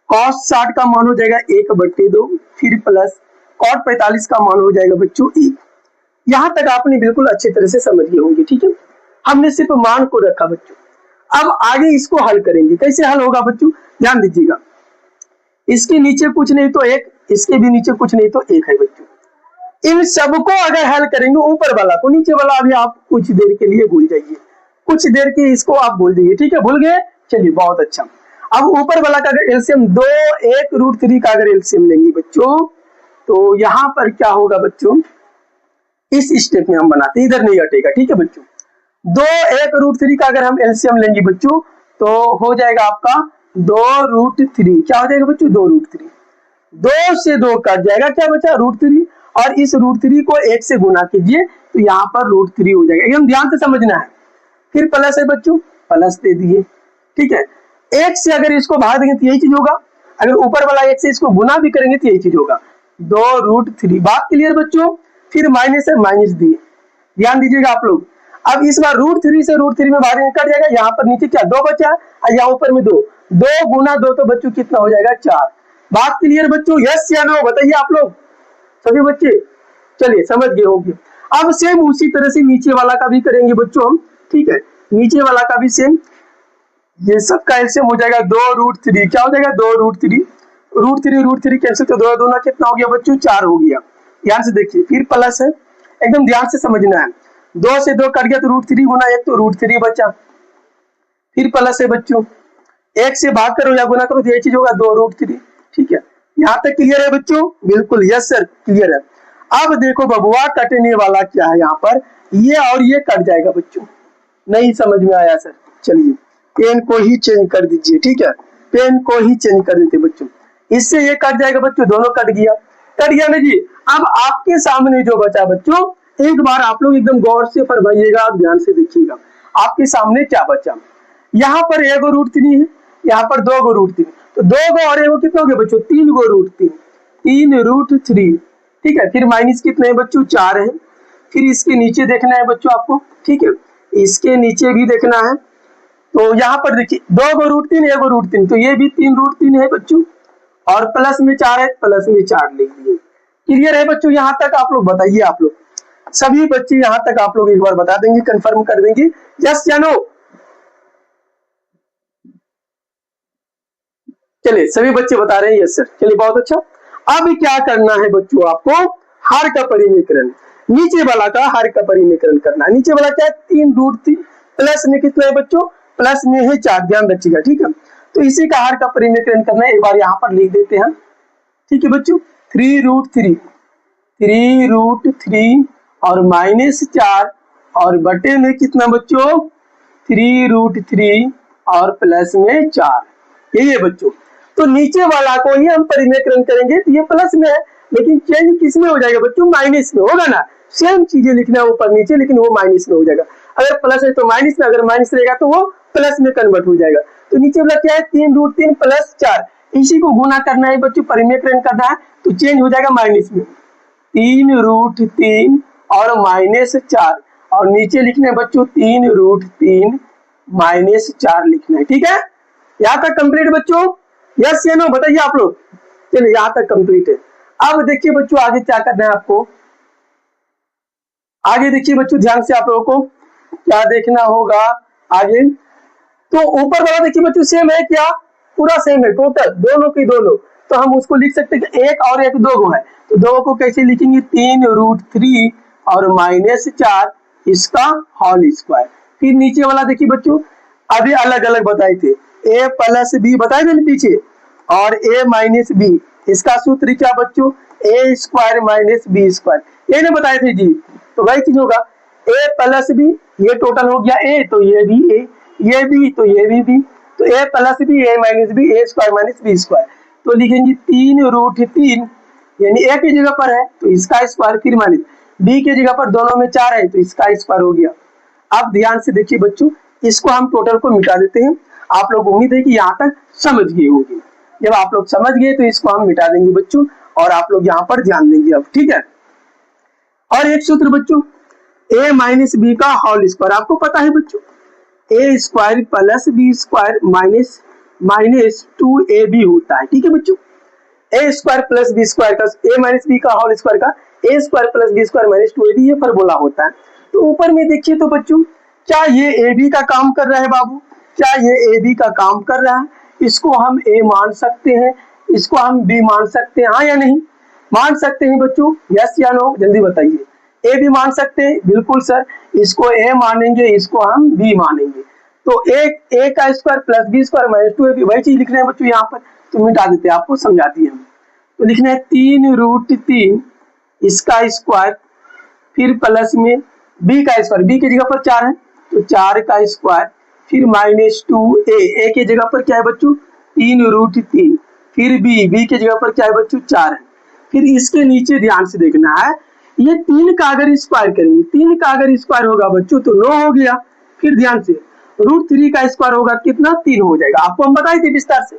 [SPEAKER 1] कॉस 60 का मान हो जाएगा 1/2, फिर प्लस कॉट 45 का मान हो जाएगा बच्चों 1। यहाँ तक आपने बिल्कुल अच्छी तरह से समझ गए होंगे, ठीक है। हमने सिर्फ मान को रखा बच्चों, अब आगे इसको हल करेंगे। कैसे हल होगा बच्चों, ध्यान दीजिएगा। इसके नीचे कुछ नहीं तो 1, इसके भी नीचे कुछ नहीं तो 1 है बच्चों। इन सबको अगर हल करेंगे, ऊपर वाला को, नीचे वाला अभी आप कुछ देर के लिए भूल जाइए, कुछ देर के इसको आप भूल जाइए, ठीक है। भूल गए, चलिए बहुत अच्छा। अब ऊपर वाला का अगर एलसीएम 2 1√3 का अगर एलसीएम लेंगे बच्चों, तो यहाँ पर क्या होगा बच्चों, इस स्टेप में हम बनाते हैं, इधर नहीं हटेगा। ठीक है बच्चों, 1/√3 का अगर हम एलसीएम लेंगे बच्चों तो हो जाएगा आपका 2√3। क्या हो जाएगा बच्चों, 2√3। 2 से 2 कट जाएगा, क्या बचा, √3, और इस √3 को 1 से गुना कीजिए तो यहाँ पर √3 हो जाएगा। एकदम ध्यान से समझना है। फिर प्लस है बच्चों, प्लस दे दिए। ठीक है, 1 से अगर इसको भाग देंगे तो यही चीज होगा, अगर ऊपर वाला 1 से इसको गुना भी करेंगे तो यही चीज होगा, 2√3। बात क्लियर बच्चों। फिर माइनस है, माइनस दिए, ध्यान दीजिएगा आप लोग। अब इस बार √3 से √3 में भाग कट जाएगा, यहाँ पर नीचे क्या 2 बचा और यहाँ ऊपर में 2, 2 गुना 2 तो बच्चों कितना हो जाएगा, 4। बात क्लियर बच्चों, यस या नो बताइए आप लोग सभी बच्चे। चलिए समझ गए होंगे। अब सेम उसी तरह से नीचे वाला का भी करेंगे बच्चों हम। ठीक है, नीचे वाला का भी सेम, ये सबका एलसीएम हो जाएगा 2√3। क्या हो जाएगा, 2√3, √3 कैंसिल तो 2 दूना कितना हो गया बच्चों, 4 हो गया। ध्यान से देखिए, फिर प्लस है, एकदम ध्यान से समझना है। 2 से 2 कट गया तो √3 गुना 1 तो √3 बचा। फिर प्लस है बच्चों, 1 से भाग करो या गुना करो तो यही चीज होगा, 2√3। ठीक है, यहाँ तक क्लियर है बच्चों, बिल्कुल यस सर क्लियर है। अब देखो बबुआ, कटने वाला क्या है यहाँ पर, ये और ये कट जाएगा बच्चों। नहीं समझ में आया सर, चलिए पेन को ही चेंज कर दीजिए। ठीक है, पेन को ही चेंज कर देते बच्चों, इससे ये कट जाएगा बच्चों, दोनों कट गया ना जी। अब आपके सामने जो बचा बच्चों, एक बार आप लोग एकदम गौर से फरमाइएगा, ध्यान से देखिएगा आपके सामने क्या बचा। यहाँ पर 1/√3 है, यहाँ पर 2/√3, तो 2 और 1 कितना हो गया बच्चों, 3/√3, 3√3। ठीक है, फिर माइनस कितने हैं बच्चों, 4 है। फिर इसके नीचे देखना है बच्चों आपको। ठीक है, इसके नीचे भी देखना है, तो यहाँ पर देखिए 2/√3, 1/√3, तो ये भी 3√3 है बच्चों, और प्लस में 4 है, प्लस में 4 लिख दिए। क्लियर है बच्चों, यहाँ तक आप लोग बताइए। आप लोग सभी बच्चे यहाँ तक आप लोग एक बार बता देंगे, कंफर्म कर देंगे, यस या नो। चलिए सभी बच्चे बता रहे हैं यस सर, चलिए बहुत अच्छा। अब क्या करना है बच्चों, आपको हर का परिमीकरण, नीचे वाला का हर का परिमीकरण करना है। नीचे वाला क्या है, 3√3, प्लस में कितना है बच्चों, प्लस में है 4, ध्यान रखिएगा। ठीक है, तो इसी का हर का परिमीकरण करना है, एक बार यहाँ पर लिख देते हैं। ठीक है बच्चों, 3√3 और -4 और बटे में कितना बच्चों, 3√3 और प्लस में 4, यही है बच्चों। तो नीचे वाला को ही हम परिमेकरण करेंगे तो ये प्लस में है, लेकिन चेंज किस में हो जाएगा बच्चों, माइनस में होगा ना। सेम चीजें लिखना है ऊपर नीचे, लेकिन वो माइनस में हो जाएगा। अगर प्लस है तो माइनस में, अगर माइनस रहेगा तो वो प्लस में कन्वर्ट हो जाएगा। तो नीचे वाला क्या है, 3√3 प्लस 4, इसी को गुना करना है बच्चों, परिमेकरण करना है, तो चेंज हो जाएगा माइनस में, 3√3 और -4, और नीचे लिखना है बच्चों 3√3 -4 लिखना है। ठीक है, यहाँ तक कंप्लीट बच्चों, यस या नो बताइए आप लोग। चलिए यहाँ तक कंप्लीट है। अब देखिए बच्चों आगे क्या करना है आपको, आगे देखिए बच्चों ध्यान से, आप लोगों को क्या देखना होगा आगे। तो ऊपर वाला देखिए बच्चों सेम है क्या, पूरा सेम है टोटल, दोनों की दोनों, तो हम उसको लिख सकते हैं कि 1 और 1 2 गो है, तो 2 को कैसे लिखेंगे, 3√3 और -4 इसका होल स्क्वायर। फिर नीचे वाला देखिए बच्चों, अभी अलग अलग बताए थे, a प्लस बी बताए थे पीछे, और a माइनस बी, इसका सूत्र क्या बच्चों, a square minus B square, ये ना बताए थे जी। तो वही चीज होगा, a प्लस बी, ये टोटल हो गया a, तो ये भी a, ये भी तो ये भी b, तो a plus B, a minus B, a square minus B square, तो लिखेंगे 3√3, यानी a की जगह पर है तो इसका स्क्वायर, फिर माइनस b की जगह पर दोनों में 4 है तो इसका स्क्वायर हो गया। अब ध्यान से देखिए बच्चों, इसको हम टोटल को मिटा देते हैं। आप लोग उम्मीद है कि यहाँ तक समझ गए होंगे। जब आप लोग समझ गए तो इसको हम मिटा देंगे बच्चों, और आप लोग यहाँ पर ध्यान देंगे अब। ठीक है, और एक सूत्र बच्चों, a माइनस बी का होल स्क्वायर, आपको पता है बच्चों, a square plus B square minus 2ab होता है। ठीक है बच्चों, a square plus B square का, a माइनस बी का होल स्क्वायर का a square plus B square minus 2ab, ये फॉर्मूला होता है। तो ऊपर में देखिए तो बच्चों, क्या ये ab का काम कर रहा है बाबू, क्या ये ab का काम कर रहा है, इसको हम a मान सकते हैं, इसको हम b मान सकते हैं, हाँ या नहीं, मान सकते हैं बच्चों, यस या नो जल्दी बताइए। a भी मान सकते हैं, बिल्कुल सर, इसको a मानेंगे, इसको हम b मानेंगे, तो a का square plus B square minus 2ab, वही चीज लिखना है बच्चों यहाँ पर, तो मिटा देते हैं, आपको समझा दिए हम। तो लिखना है 3√3 इसका स्क्वायर, फिर प्लस में b का स्क्वायर, b की जगह पर 4 है तो 4 का स्क्वायर, फिर -2a, a की जगह पर क्या है बच्चों 3√3, फिर b की जगह पर क्या है बच्चों 4 है। फिर इसके नीचे ध्यान से देखना है, ये 3 का अगर स्क्वायर करेंगे, 3 का अगर स्क्वायर होगा बच्चों तो 9 हो गया। फिर ध्यान से √3 का स्क्वायर होगा कितना 3 हो जाएगा, आपको हम बताए थे विस्तार से।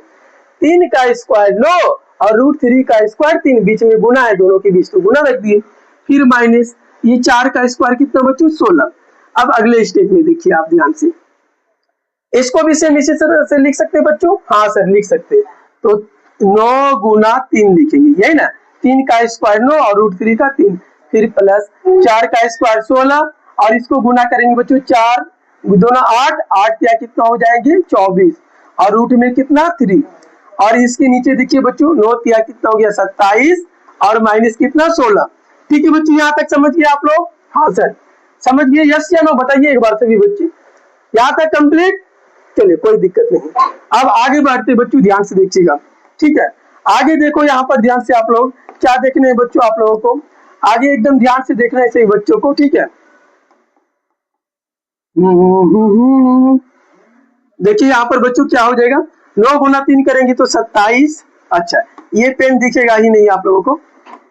[SPEAKER 1] 3 का स्क्वायर 9 और √3 का स्क्वायर 3, बीच में गुना है, दोनों के बीच तो गुना रख दिए। फिर माइनस ये 4 का स्क्वायर कितना बच्चों 16। अब अगले स्टेप में देखिए आप ध्यान से, इसको भी सेम इसी तरह से लिख सकते हैं बच्चों, हाँ सर लिख सकते हैं। तो 9 गुना 3 लिखेंगे, यही ना, 3 का स्क्वायर 9 और √3 का 3, फिर प्लस 4 का स्क्वायर 16 और इसको गुना करेंगे बच्चों 4 दोनों 8, 8 या कितना हो जाएंगे 24 और रूट में कितना 3, और इसके नीचे देखिए बच्चों 9 या कितना हो गया 27 और माइनस कितना 16। ठीक है बच्चों, यहाँ तक समझ गए आप लोग? हाँ सर समझ गए, यस या नो बताइए एक बार सभी बच्चे, यहाँ तक कंप्लीट? चलिए कोई दिक्कत नहीं। अब आगे बढ़ते बच्चों, ध्यान से देखिएगा, ठीक है। आगे देखो यहाँ पर ध्यान से आप लोग क्या देखने हैं बच्चों, आप लोगों को आगे एकदम ध्यान से देखना है सही बच्चों को, ठीक है। देखिए यहाँ पर बच्चों क्या हो जाएगा, 9 गुना 3 करेंगे तो 27। अच्छा ये पेन दिखेगा ही नहीं आप लोगों को,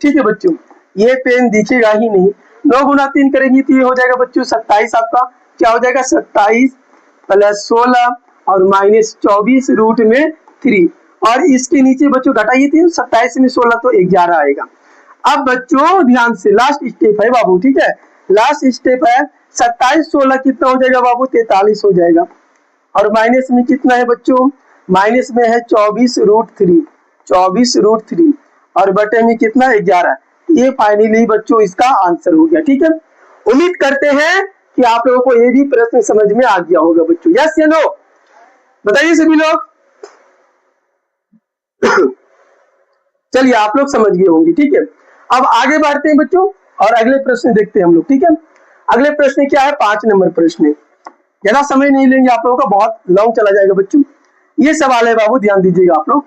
[SPEAKER 1] ठीक है बच्चों, ये पेन दिखेगा ही नहीं। 9 गुना 3 करेंगे तो ये हो जाएगा बच्चों 27, आपका क्या हो जाएगा 27 प्लस 16 और माइनस 24 रूट में 3, और इसके नीचे बच्चों घटाइए 3, 27 में 16 तो 11 आएगा। अब बच्चों ध्यान से लास्ट स्टेप है बाबू, ठीक है, लास्ट स्टेप है 27 16 कितना हो जाएगा बाबू 43 हो जाएगा, और माइनस में कितना है बच्चों, माइनस में है 24√3, 24√3 और बटे में कितना 11। ये फाइनली बच्चों इसका आंसर हो गया, ठीक है। उम्मीद करते हैं कि आप लोगों को ये भी प्रश्न समझ में आ गया होगा बच्चों, यस या नो बताइए सभी लोग। चलिए आप लोग समझ गए होंगे, ठीक है। अब आगे बढ़ते हैं बच्चों और अगले प्रश्न देखते हैं हम लोग, ठीक है। अगले प्रश्न क्या है, 5 नंबर प्रश्न, ज्यादा समय नहीं लेंगे आप लोगों का, बहुत लॉन्ग चला जाएगा बच्चों। ये सवाल है बाबू, ध्यान दीजिएगा आप लोग।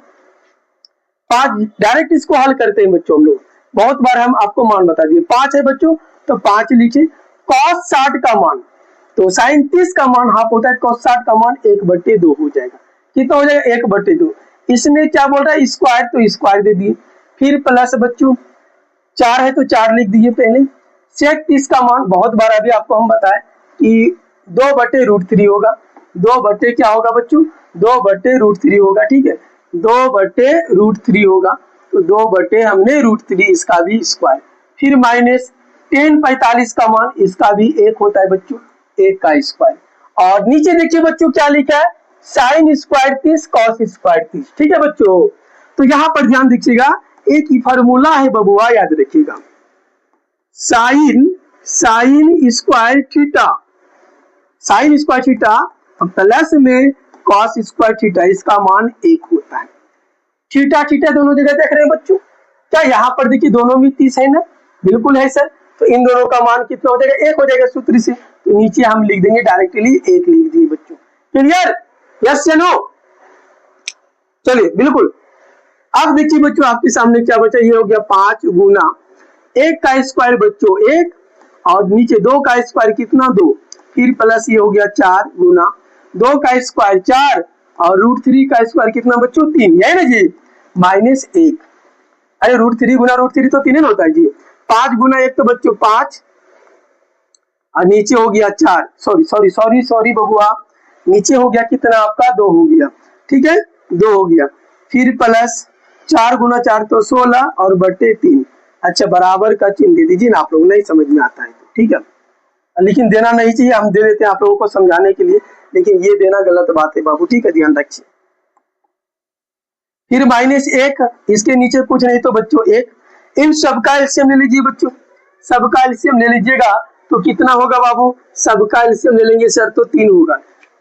[SPEAKER 1] 5 डायरेक्ट इसको हल करते हैं बच्चों हम लोग, बहुत बार हम आपको मान बता दिए। 5 है बच्चों तो 5 लिखिए, cos 60 का मान तो sin 30 का मान हाफ होता है, cos 60 का मान 1/2 हो जाएगा, कितना हो जाएगा 1/2। इसमें क्या बोल रहा है स्क्वायर, तो स्क्वायर दे दिए, फिर प्लस बच्चों 4 है तो 4 लिख दिए पहले। sec 30 का मान बहुत बार अभी आपको हम बताए कि 2/√3 होगा, 2 क्या होगा बच्चों 2/√3 होगा, ठीक है, 2/√3 होगा, तो 2 हमने √3 इसका भी स्क्वायर, फिर माइनस tan 45 का मान इसका भी 1 होता है बच्चों, 1 का स्क्वायर, और नीचे देखिए बच्चों क्या लिखा है sin स्क्वायर 30 cos स्क्वायर 30, ठीक है बच्चों। तो यहाँ पर ध्यान दीजिएगा, एक ही फॉर्मूला है बबुआ, याद रखिएगा, sine square theta, sine square theta plus में cos स्क्वायर थीटा, इसका मान 1 होता है। थीटा थीटा दोनों जगह देख रहे हैं बच्चों, क्या यहाँ पर देखिए दोनों में 30 है ना, बिल्कुल है सर, तो इन दोनों का मान कितना हो जाएगा 1 हो जाएगा सूत्र से, तो नीचे हम लिख देंगे डायरेक्टली 1 लिख दिए बच्चों, क्लियर, यस या नो। चलिए बिल्कुल, अब देखिए बच्चों आपके सामने क्या बचा, ये हो गया 5 गुना 1 का स्क्वायर बच्चों 1 और नीचे 2 का स्क्वायर कितना 2, फिर प्लस ये हो गया 4 गुना 2 का स्क्वायर 4 और √3 का स्क्वायर कितना बच्चों 3, है ना जी, -1। अरे √3 गुना √3 तो 3 होता है जी, 5 गुना 1 तो बच्चों 5 और नीचे हो गया 4, सॉरी बबुआ, नीचे हो गया कितना आपका 2 हो गया, ठीक है 2 हो गया, फिर प्लस 4 गुना 4 तो 16 और बटे 3। अच्छा बराबर का चिन्ह दे दीजिए ना, आप लोग नहीं समझ में आता है तो, ठीक है, लेकिन देना नहीं चाहिए, हम दे देते हैं आप लोगों को समझाने के लिए, लेकिन ये देना गलत बात है बाबू, ठीक है, ध्यान रखिए। फिर -1, इसके नीचे कुछ नहीं तो बच्चों 1, इन सबका एलसीएम ले लीजिए बच्चों, सबका एलसीएम ले लीजिएगा तो कितना होगा बाबू, सबका एलसीएम ले लेंगे सर तो 3 होगा,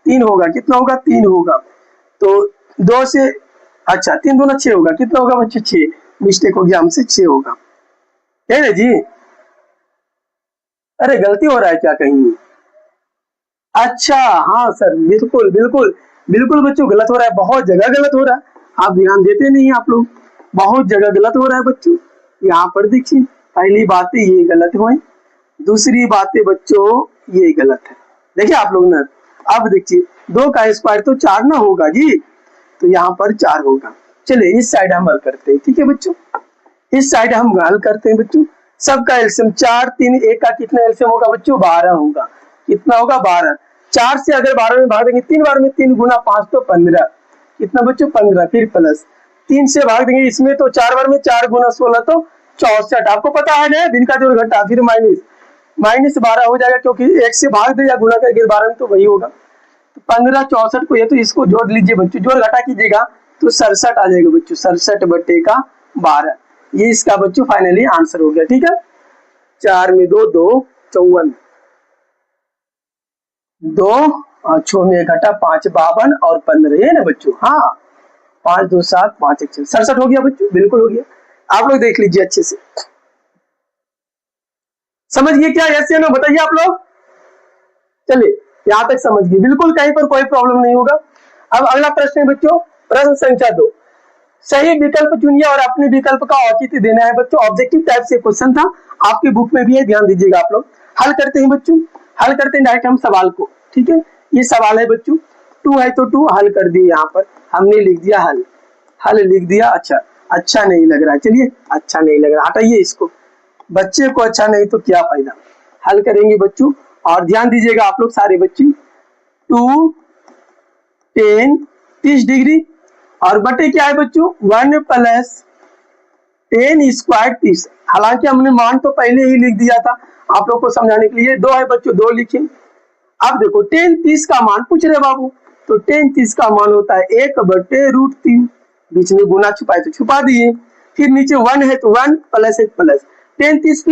[SPEAKER 1] 3 होगा, कितना होगा 3 होगा, तो 2 से अच्छा 3 दूना 6 होगा, कितना होगा बच्चों 6, मिस्टेक हो गया हमसे 6 होगा, है ना जी। अरे गलती हो रहा है क्या कहीं, अच्छा हाँ सर बिल्कुल बिल्कुल बिल्कुल बच्चों गलत हो रहा है, बहुत जगह गलत हो रहा है, आप ध्यान देते नहीं आप लोग, बहुत जगह गलत हो रहा है बच्चों। यहाँ पर देखिए, पहली बात ये गलत हुई, दूसरी बात बच्चों ये गलत है। देखिए आप लोग ना, अब देखिए 2 का स्क्वायर तो 4 ना होगा जी, तो यहाँ पर 4 होगा। चलिए इस साइड हम हल करते हैं, ठीक है बच्चों, इस साइड हम हल करते हैं बच्चों। सबका एलसीएम 4 3 1 का कितना एलसीएम होगा बच्चों? 12 होगा। कितना होगा? 12। 4 से अगर 12 में भाग देंगे, 3 बार में 3 गुना 5 तो 15। कितना बच्चों? 15। फिर प्लस 3 से भाग देंगे इसमें तो 4 बार में 4 गुना 16 तो 64। आपको पता है ना, दिन का जोड़ घटा, फिर माइनस 12 हो जाएगा, क्योंकि 1 से भाग दे या गुना करके 12 में तो वही होगा। तो 15 64 को, ये तो इसको जोड़ लीजिए बच्चों, जोड़ घटा कीजिएगा तो 67 आ जाएगा बच्चों। 67 बटे का 12, ये इसका बच्चों फाइनली आंसर हो गया। ठीक है, 4 में 2 2 54, 2 और 6 में घटा 5 52 और 15, ये ना बच्चों। हाँ, 5 2 7 5 1 67 हो गया बच्चों, बिल्कुल हो गया। आप लोग देख लीजिए अच्छे से, समझ गए क्या? यस या नो बताइए आप लोग। चलिए यहाँ तक समझ गए, बिल्कुल कहीं पर कोई प्रॉब्लम नहीं होगा। अब अगला प्रश्न है बच्चों, प्रश्न संख्या 2। सही विकल्प चुनिए और अपने विकल्प का औचित्य देना है बच्चों। ऑब्जेक्टिव टाइप से क्वेश्चन था, आपके बुक में भी है, ध्यान दीजिएगा आप लोग। हल करते हैं बच्चों, हल करते हैं डायरेक्ट हम सवाल को। ठीक है, ये सवाल है बच्चों, 2 है तो 2 हल कर दिए। यहाँ पर हमने लिख दिया हल, हल लिख दिया। अच्छा नहीं लग रहा है, चलिए अच्छा नहीं लग रहा, हटाइए इसको। बच्चे को अच्छा नहीं तो क्या फायदा। हल करेंगे बच्चों, और ध्यान दीजिएगा आप लोग सारे बच्चे। 2 10 30 डिग्री और बटे क्या है बच्चों? 1 प्लस 10 स्क्वायर 30। हालांकि हमने मान तो पहले ही लिख दिया था आप लोग को समझाने के लिए। 2 है बच्चों, 2 लिखे। अब देखो 10 30 का मान पूछ रहे बाबू, तो 10 30 का मान होता है 1 बटे रूट 3। बीच में गुना छुपाए तो छुपा दिए। फिर नीचे 1 है तो 1 प्लस 1 प्लस 10 30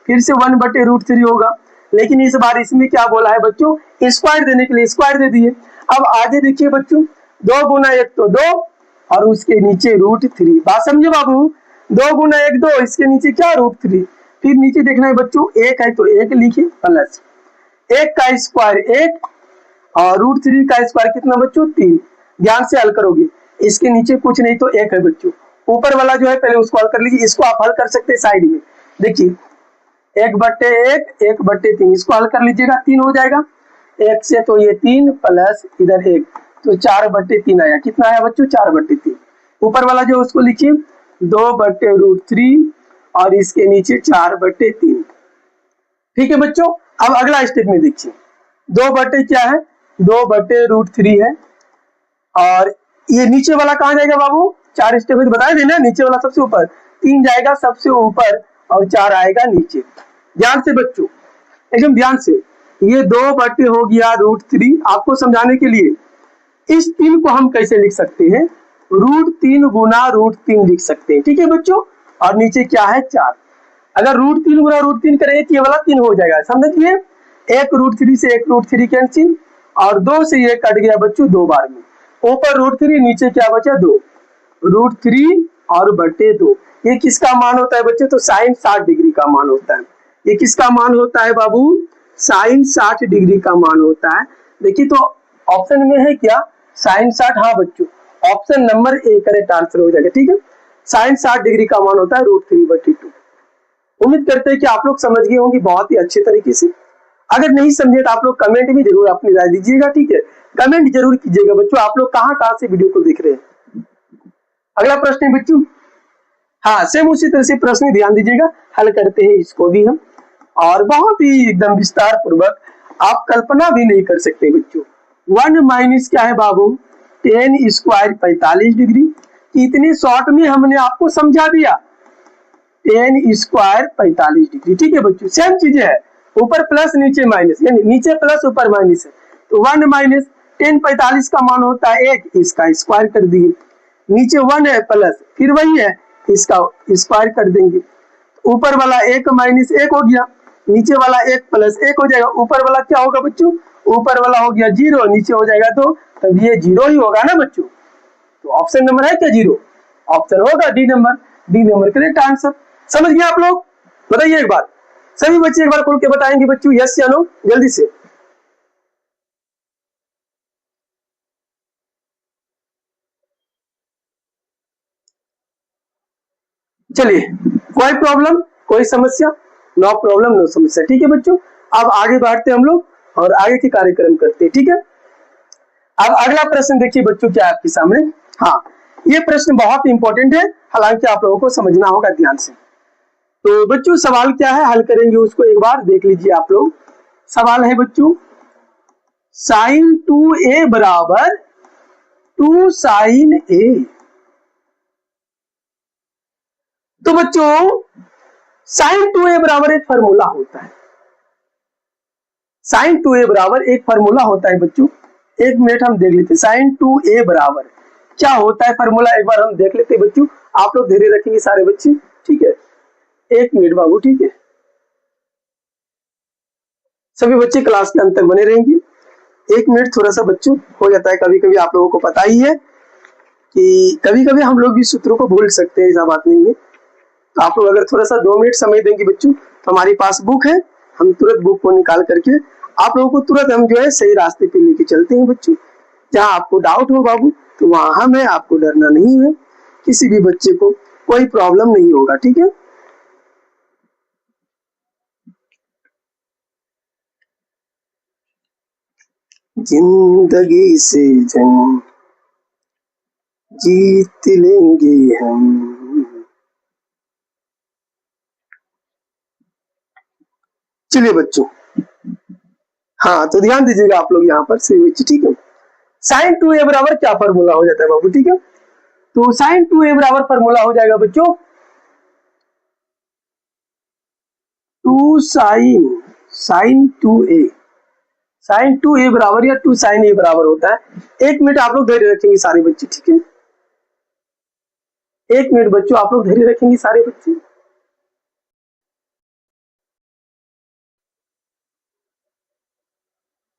[SPEAKER 1] फिर से 1 बटे रूट 3 होगा। लेकिन इस बार इसमें क्या बोला है बच्चों? स्क्वायर देने के लिए स्क्वायर दे दिए। अब आगे देखिए बच्चों, 2 गुना 1 तो 2 और उसके नीचे रूट 3। बात समझे बाबू? 2 गुना 1 2, इसके नीचे क्या? रूट 3। फिर नीचे देखना है बच्चों, 1 है तो 1 लिखे प्लस 1 का स्क्वायर 1 और रूट 3 का स्क्वायर कितना बच्चों? 3। ध्यान से हल करोगे, इसके नीचे कुछ नहीं तो 1 है बच्चों। ऊपर वाला जो है पहले उसको हल कर लीजिए, इसको आप हल कर सकते हैं साइड में। देखिए 1 बटे 1 1 बटे 3, इसको हल कर लीजिएगा, 3 हो जाएगा। 1 से तो ये 3 प्लस इधर 1 तो 4 बटे 3 आया। कितना आया बच्चों? 4 बटे 3। ऊपर वाला जो उसको लिखिए 2 बटे रूट 3 और इसके नीचे 4 बटे 3। ठीक है बच्चों, अब अगला स्टेप में देखिए, 2 बटे क्या है? 2 बटे रूट 3 है और ये नीचे वाला कहाँ जाएगा बाबू? 4 स्टेप में बताए थे ना, नीचे वाला सबसे ऊपर, 3 जाएगा सबसे ऊपर और 4 आएगा नीचे। ध्यान से बच्चों, एकदम ध्यान से, ये 2 बटे हो गया रूट 3। आपको समझाने के लिए इस 3 को हम कैसे लिख सकते हैं? रूट 3 गुना रूट 3 लिख सकते हैं। ठीक है बच्चों, और नीचे क्या है? 4। अगर रूट 3 गुना रूट 3 करेंगे तो ये वाला 3 हो जाएगा, समझिए। 1 रूट 3 से 1 रूट 3 कैंसिल और 2 से ये कट गया बच्चों 2 बार में। ऊपर रूट 3, नीचे क्या बचा? 2। रूट 3 और बटे 2, ये किसका मान होता है बच्चों? तो साइन 60 डिग्री का मान होता है। ये किसका मान होता है बाबू? साइन 60 डिग्री का मान होता है। देखिए तो ऑप्शन में है क्या? साइन 60। हाँ बच्चों, option number A correct answer हो जाएगा। ठीक है, साइन 60 डिग्री का मान होता है रूट 3 बटे 2। उम्मीद करते हैं कि आप लोग समझ गए होंगे बहुत ही अच्छे तरीके से। अगर नहीं समझे तो आप लोग कमेंट में जरूर अपनी राय दीजिएगा। ठीक है, कमेंट जरूर कीजिएगा बच्चों, आप लोग कहाँ से वीडियो को देख रहे हैं। अगला प्रश्न है बच्चों, हाँ सेम उसी तरह से प्रश्न, ध्यान दीजिएगा, हल करते हैं इसको भी हम, और बहुत ही एकदम विस्तार पूर्वक, आप कल्पना भी नहीं कर सकते बच्चों। 1 माइनस क्या है बाबू? 10 स्क्वायर 45 डिग्री। इतने शॉर्ट में हमने आपको समझा दिया। 10 स्क्वायर 45 डिग्री। ठीक है बच्चों, सेम चीजें है, ऊपर प्लस नीचे माइनस, यानी नीचे प्लस ऊपर माइनस है। तो 1 माइनस 10 45 का मान होता है 1, इसका स्क्वायर कर दिए। नीचे 1 है प्लस, फिर वही है, इसका स्क्वायर कर देंगे। ऊपर वाला 1 माइनस 1 हो गया, नीचे वाला 1 प्लस 1 हो जाएगा। ऊपर वाला क्या होगा बच्चों? ऊपर वाला हो गया 0, नीचे हो जाएगा तो तब ये 0 ही होगा ना बच्चों। तो ऑप्शन नंबर है क्या 0? ऑप्शन होगा D number, D number correct answer. समझ गए आप लोग? बताइए एक बार, सभी बच्चे एक बार खोल के बताएंगे बच्चों, यस या नो, जल्दी से। चलिए, कोई प्रॉब्लम, कोई समस्या? नो प्रॉब्लम, नो समस्या। ठीक है बच्चों, अब आगे बढ़ते हम लोग और आगे के कार्यक्रम करते हैं। ठीक है, अब अगला प्रश्न देखिए बच्चों, क्या है आपके सामने। हाँ, ये प्रश्न बहुत इंपॉर्टेंट है, हालांकि आप लोगों को समझना होगा ध्यान से। तो बच्चों सवाल क्या है, हल करेंगे उसको, एक बार देख लीजिए आप लोग। सवाल है बच्चों, साइन 2a बराबर 2 साइन a। तो बच्चों साइन 2a बराबर एक फार्मूला होता है, साइन 2a बराबर एक फार्मूला होता है बच्चों। एक मिनट हम देख लेते हैं, साइन 2a बराबर क्या होता है फार्मूला, एक बार हम देख लेते हैं बच्चों। आप लोग धैर्य रखेंगे सारे बच्चे, ठीक है? एक मिनट बाबू, ठीक है? सभी बच्चे क्लास के अंत तक बने रहेंगे। एक मिनट थोड़ा सा बच्चों हो जाता है कभी कभी, आप लोगों को पता ही है कि कभी कभी हम लोग भी सूत्रों को भूल सकते हैं, ऐसा बात नहीं है। तो आप लोग अगर थोड़ा सा 2 मिनट समय देंगे बच्चों, तो हमारे पास बुक है, हम तुरंत बुक को निकाल करके आप लोगों को तुरंत हम जो है सही रास्ते पे लेके चलते हैं बच्चों। जहाँ आपको डाउट हो बाबू, तो वहां हम है, आपको डरना नहीं है, किसी भी बच्चे को कोई प्रॉब्लम नहीं होगा। ठीक है, जिंदगी से जंग जीत लेंगे हम। चलिए बच्चों, हाँ तो ध्यान दीजिएगा आप लोग यहाँ पर सही बच्चे, ठीक है? साइन 2a बराबर क्या फॉर्मूला हो जाता है बाबू, ठीक है? तो साइन 2a बराबर फॉर्मूला हो जाएगा बच्चों 2 साइन 2a, साइन 2a बराबर या 2 साइन a बराबर होता है। एक मिनट आप लोग धैर्य रखेंगे सारे बच्चे, ठीक है? एक मिनट बच्चों आप लोग धैर्य रखेंगे सारे बच्चे।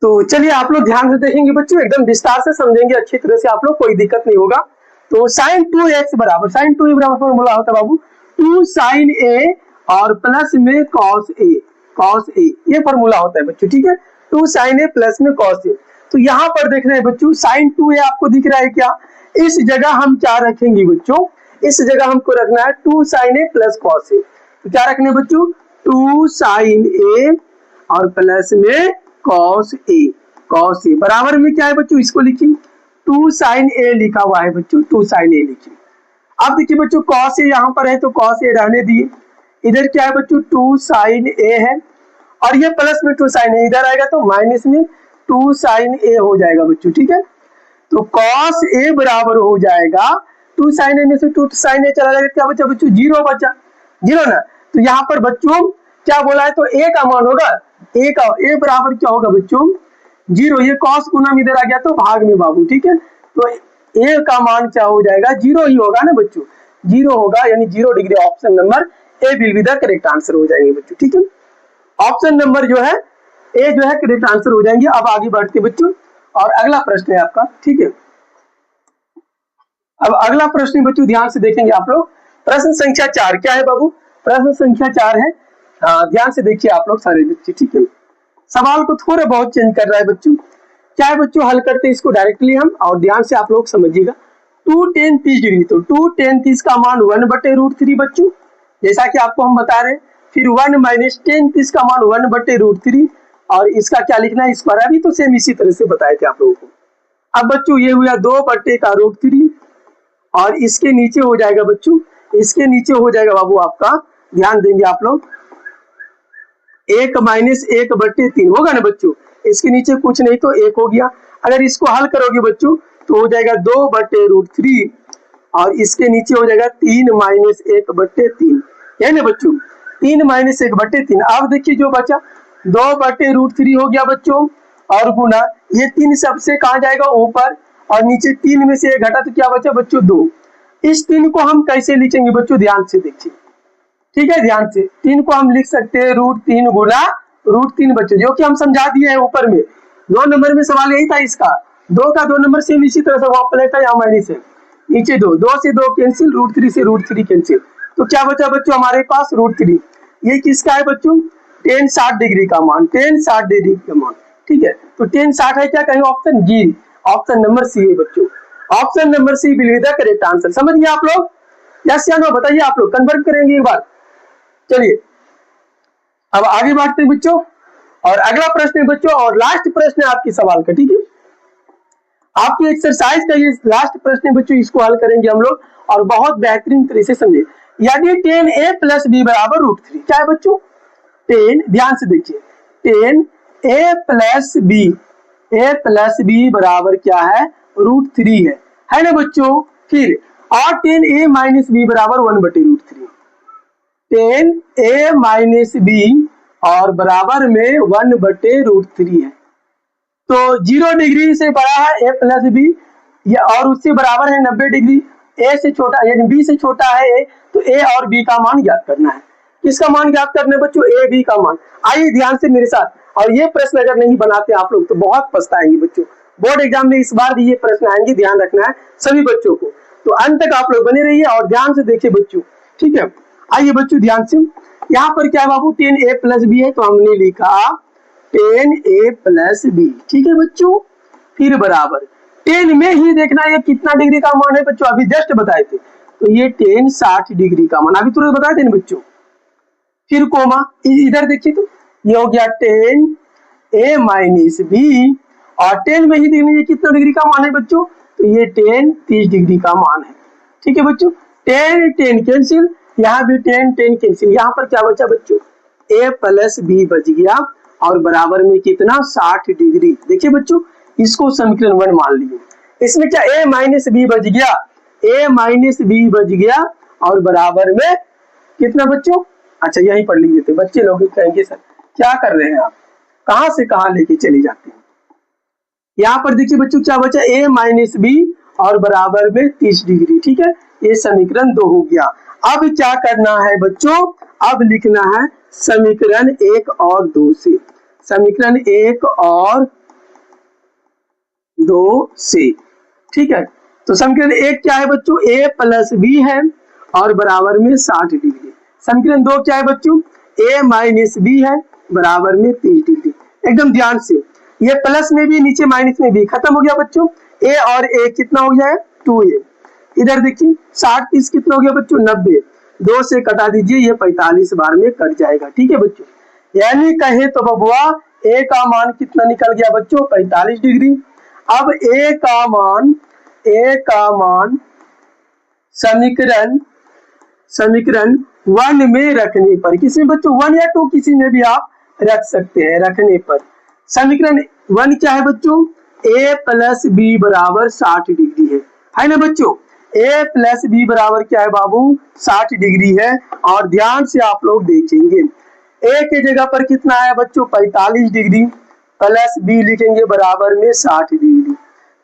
[SPEAKER 1] तो चलिए आप लोग ध्यान से देखेंगे बच्चों, एकदम विस्तार से समझेंगे अच्छी तरह से आप लोग, कोई दिक्कत नहीं होगा। तो साइन 2x बराबर, साइन 2a बराबर फॉर्मूला होता है बाबू 2 साइन a और प्लस में कॉस a, कॉस a, ये फॉर्मूला होता है बच्चों, ठीक है? 2 साइन a प्लस में कॉस a। तो यहाँ पर देख रहे हैं बच्चों, साइन 2a आपको दिख रहा है क्या? इस जगह हम क्या रखेंगे बच्चों, इस जगह हमको रखना है 2 sine a plus cos a। तो क्या रखना है बच्चों, 2 साइन a और प्लस में कॉस ए, कॉस ए बराबर में क्या है बच्चों, इसको लिखिए 2 साइन ए लिखा हुआ है बच्चों, 2 साइन ए लिखिए। अब देखिए बच्चों कॉस ए यहाँ पर है तो कॉस ए रहने दिए, इधर क्या है बच्चों 2 साइन ए है, और ये प्लस में 2 साइन ए इधर आएगा तो माइनस में 2 साइन ए हो जाएगा बच्चों, ठीक है? तो कॉस ए बराबर हो जाएगा 2 साइन ए में से 2 साइन ए चला जाएगा, क्या बचा बच्चों, 0 बचा, 0 ना। तो यहाँ पर बच्चों क्या बोला है, तो ए का मान होगा, ए का ए बराबर क्या होगा बच्चों 0, ये कॉस गुना में इधर आ गया तो भाग में बाबू, ठीक है? तो ए का मान क्या हो जाएगा, 0 ही होगा ना बच्चों, 0 होगा, यानी 0 degree. Option number A will be the correct answer हो जाएंगे बच्चों, ठीक है? ऑप्शन नंबर जो है ए जो है करेक्ट आंसर हो जाएंगे। अब आगे बढ़ते बच्चों, और अगला प्रश्न है आपका, ठीक है? अब अगला प्रश्न बच्चों ध्यान से देखेंगे आप लोग, प्रश्न संख्या 4 क्या है बाबू, प्रश्न संख्या 4 है, ध्यान से देखिए आप लोग सारे बच्चे, ठीक है? सवाल को थोड़ा बहुत चेंज कर रहा है बच्चों, क्या है बच्चों, हल करते हैं इसको डायरेक्टली हम, और ध्यान से आप लोग समझिएगा। 2 tan 30 डिग्री, तो 2 tan 30 का मान 1/√3 बच्चों, जैसा कि आपको हम बता रहे हैं। फिर 1 माइनस tan 30 का मान 1/√3, और इसका क्या लिखना है, स्क्वायर, अभी तो सेम इसी तरह से बताए थे आप लोगों को। अब बच्चों ये हुआ 2/√3, और इसके नीचे हो जाएगा बच्चों, इसके नीचे हो जाएगा बाबू आपका, ध्यान देंगे आप लोग, 1 माइनस 1/3 होगा ना बच्चों, इसके नीचे कुछ नहीं तो 1 हो गया। अगर इसको हल करोगे बच्चों तो हो जाएगा 2/√3, और इसके नीचे हो जाएगा 3 माइनस 1/3, है ना बच्चों, 3 माइनस 1/3। अब देखिए जो बचा 2/√3 हो गया बच्चों, और गुना ये 3 सबसे कहा जाएगा ऊपर, और नीचे 3 में से 1 घटा तो क्या बचा बच्चों 2। इस 3 को हम कैसे लिखेंगे बच्चों, ध्यान से देखिए, ठीक है? ध्यान से 3 को हम लिख सकते हैं √3 गुना √3 बच्चों, जो कि हम समझा दिए हैं ऊपर में, 2 नंबर में सवाल यही था इसका, 2 का 2 नंबर सेम इसी तरह से वहां प्लस है, यहाँ माइनस है, नीचे 2 से 2 कैंसिल, √3 से √3 कैंसिल, तो क्या बचा बच्चों हमारे पास √3। ये किसका है बच्चों, tan 60 डिग्री का मान, tan 60 डिग्री का मान, ठीक है? तो tan 60 है क्या, कहीं ऑप्शन जी, ऑप्शन नंबर सी है बच्चों, option number C will be the correct answer. समझ गए आप लोग? यस या नो बताइए, आप लोग कन्फर्म करेंगे एक बार। चलिए अब आगे बढ़ते हैं बच्चों, और अगला प्रश्न है बच्चों, और लास्ट प्रश्न है आपके सवाल का, ठीक है। आपकी एक्सरसाइज का ये लास्ट प्रश्न है बच्चों, इसको हल करेंगे हम लोग और बहुत बेहतरीन तरीके से समझे। यदि 10a प्लस बी बराबर √3, क्या है बच्चों 10, ध्यान से देखिए 10a प्लस बी बराबर क्या है √3 है ना बच्चों। फिर और 10a माइनस बी बराबर 1/√3, 10a माइनस बी और बराबर में 1/√3 है। तो 0 डिग्री से बड़ा है a प्लस बी, और उससे बराबर है 90 डिग्री। a से छोटा यानी b से छोटा है a, तो a और b का मान ज्ञात करना है। किसका मान ज्ञात करना है बच्चों, a b का मान। आइए ध्यान से मेरे साथ, और ये प्रश्न अगर नहीं बनाते आप लोग तो बहुत पछताएंगे बच्चों। बोर्ड एग्जाम में इस बार भी ये प्रश्न आएंगे, ध्यान रखना है सभी बच्चों को। तो अंत तक आप लोग बने रहिए और ध्यान से देखिए बच्चों, ठीक है। आइए बच्चों ध्यान से, यहाँ पर क्या है बाबू 10a प्लस बी है, तो हमने लिखा 10a प्लस बी, ठीक है बच्चों। फिर बराबर 10 में ही देखना ये कितना डिग्री का मान है बच्चों, अभी जस्ट बताए थे, तो ये 10 60 डिग्री का मान अभी तुरंत बताए थे ना बच्चों। फिर कोमा इधर देखिए, तो ये हो गया 10a माइनस बी, और 10 में ही देखना ये कितना डिग्री का मान है बच्चों, तो ये 10 30 डिग्री का मान है, ठीक है बच्चों। 10 10 कैंसिल, यहाँ भी 10 10 कैंसिल, यहाँ पर क्या बचा बच्चों a प्लस बी बच गया, और बराबर में कितना 60 डिग्री। देखिए बच्चों इसको समीकरण 1 मान लिए, इसमें क्या a माइनस बी बच गया, a माइनस बी बच गया, और बराबर में कितना बच्चों, अच्छा यहीं पढ़ लीजिए थे बच्चे लोग कहेंगे सर क्या कर रहे हैं आप, कहां से कहां लेके चले जाते हैं। यहाँ पर देखिए बच्चों क्या बचा a माइनस बी और बराबर में 30 डिग्री, ठीक है। ये समीकरण 2 हो गया। अब क्या करना है बच्चों, अब लिखना है समीकरण 1 और 2 से, समीकरण 1 और 2 से, ठीक है। तो समीकरण 1 क्या है बच्चों, a प्लस बी है और बराबर में 60 डिग्री। समीकरण 2 क्या है बच्चों, a माइनस बी है बराबर में 30 डिग्री। एकदम ध्यान से, ये प्लस में भी नीचे माइनस में भी खत्म हो गया बच्चों, a और a कितना हो गया है 2a। इधर देखिए 60 30 कितना हो गया बच्चों 90, 2 से कटा दीजिए, ये 45 बार में कट जाएगा, ठीक है बच्चों। यानी कहे तो बबुआ a का मान कितना निकल गया बच्चों 45 डिग्री। अब a का मान समीकरण 1 में रखने पर, किसी में बच्चों 1 या 2 किसी में भी आप रख सकते हैं, रखने पर समीकरण 1 क्या है बच्चों, a प्लस बी बराबर 60 डिग्री है ना बच्चों। a प्लस बी बराबर क्या है बाबू 60 डिग्री है, और ध्यान से आप लोग देखेंगे a के जगह पर कितना है बच्चों 45 डिग्री, प्लस b लिखेंगे बराबर में 60 डिग्री,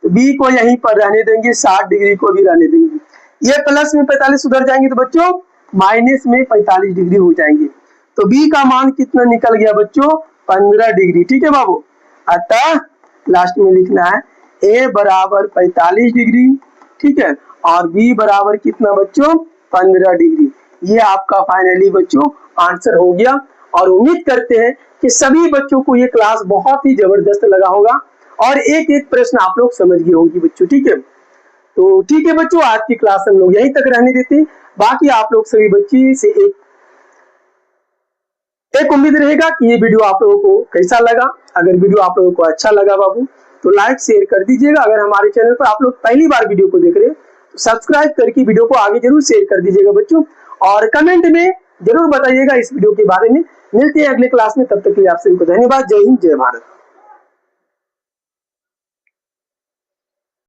[SPEAKER 1] तो b को यहीं पर रहने देंगे, 60 डिग्री को भी रहने देंगे। ये प्लस में 45 उधर जाएंगे तो बच्चों माइनस में 45 डिग्री हो जाएंगे, तो b का मान कितना निकल गया बच्चों 15 डिग्री, ठीक है बाबू। अतः लास्ट में लिखना है a बराबर 45 डिग्री, ठीक है, और b बराबर कितना बच्चों 15 डिग्री। ये आपका फाइनली बच्चों आंसर हो गया, और उम्मीद करते हैं कि सभी बच्चों को ये क्लास बहुत ही जबरदस्त लगा होगा और एक एक प्रश्न आप लोग समझ गए होंगे बच्चों, ठीक है। तो ठीक है बच्चों, आज की क्लास हम लोग यहीं तक रहने देते हैं। बाकी आप लोग सभी बच्चे से एक उम्मीद रहेगा कि ये वीडियो आप लोगों को कैसा लगा। अगर वीडियो आप लोगों को अच्छा लगा बाबू तो लाइक शेयर कर दीजिएगा। अगर हमारे चैनल पर आप लोग पहली बार वीडियो को देख रहे हैं तो सब्सक्राइब करके वीडियो को आगे जरूर शेयर कर दीजिएगा बच्चों, और कमेंट में जरूर बताइएगा इस वीडियो के बारे में। मिलते हैं अगले क्लास में, तब तक के लिए आप सभी को धन्यवाद। जय हिंद, जय भारत।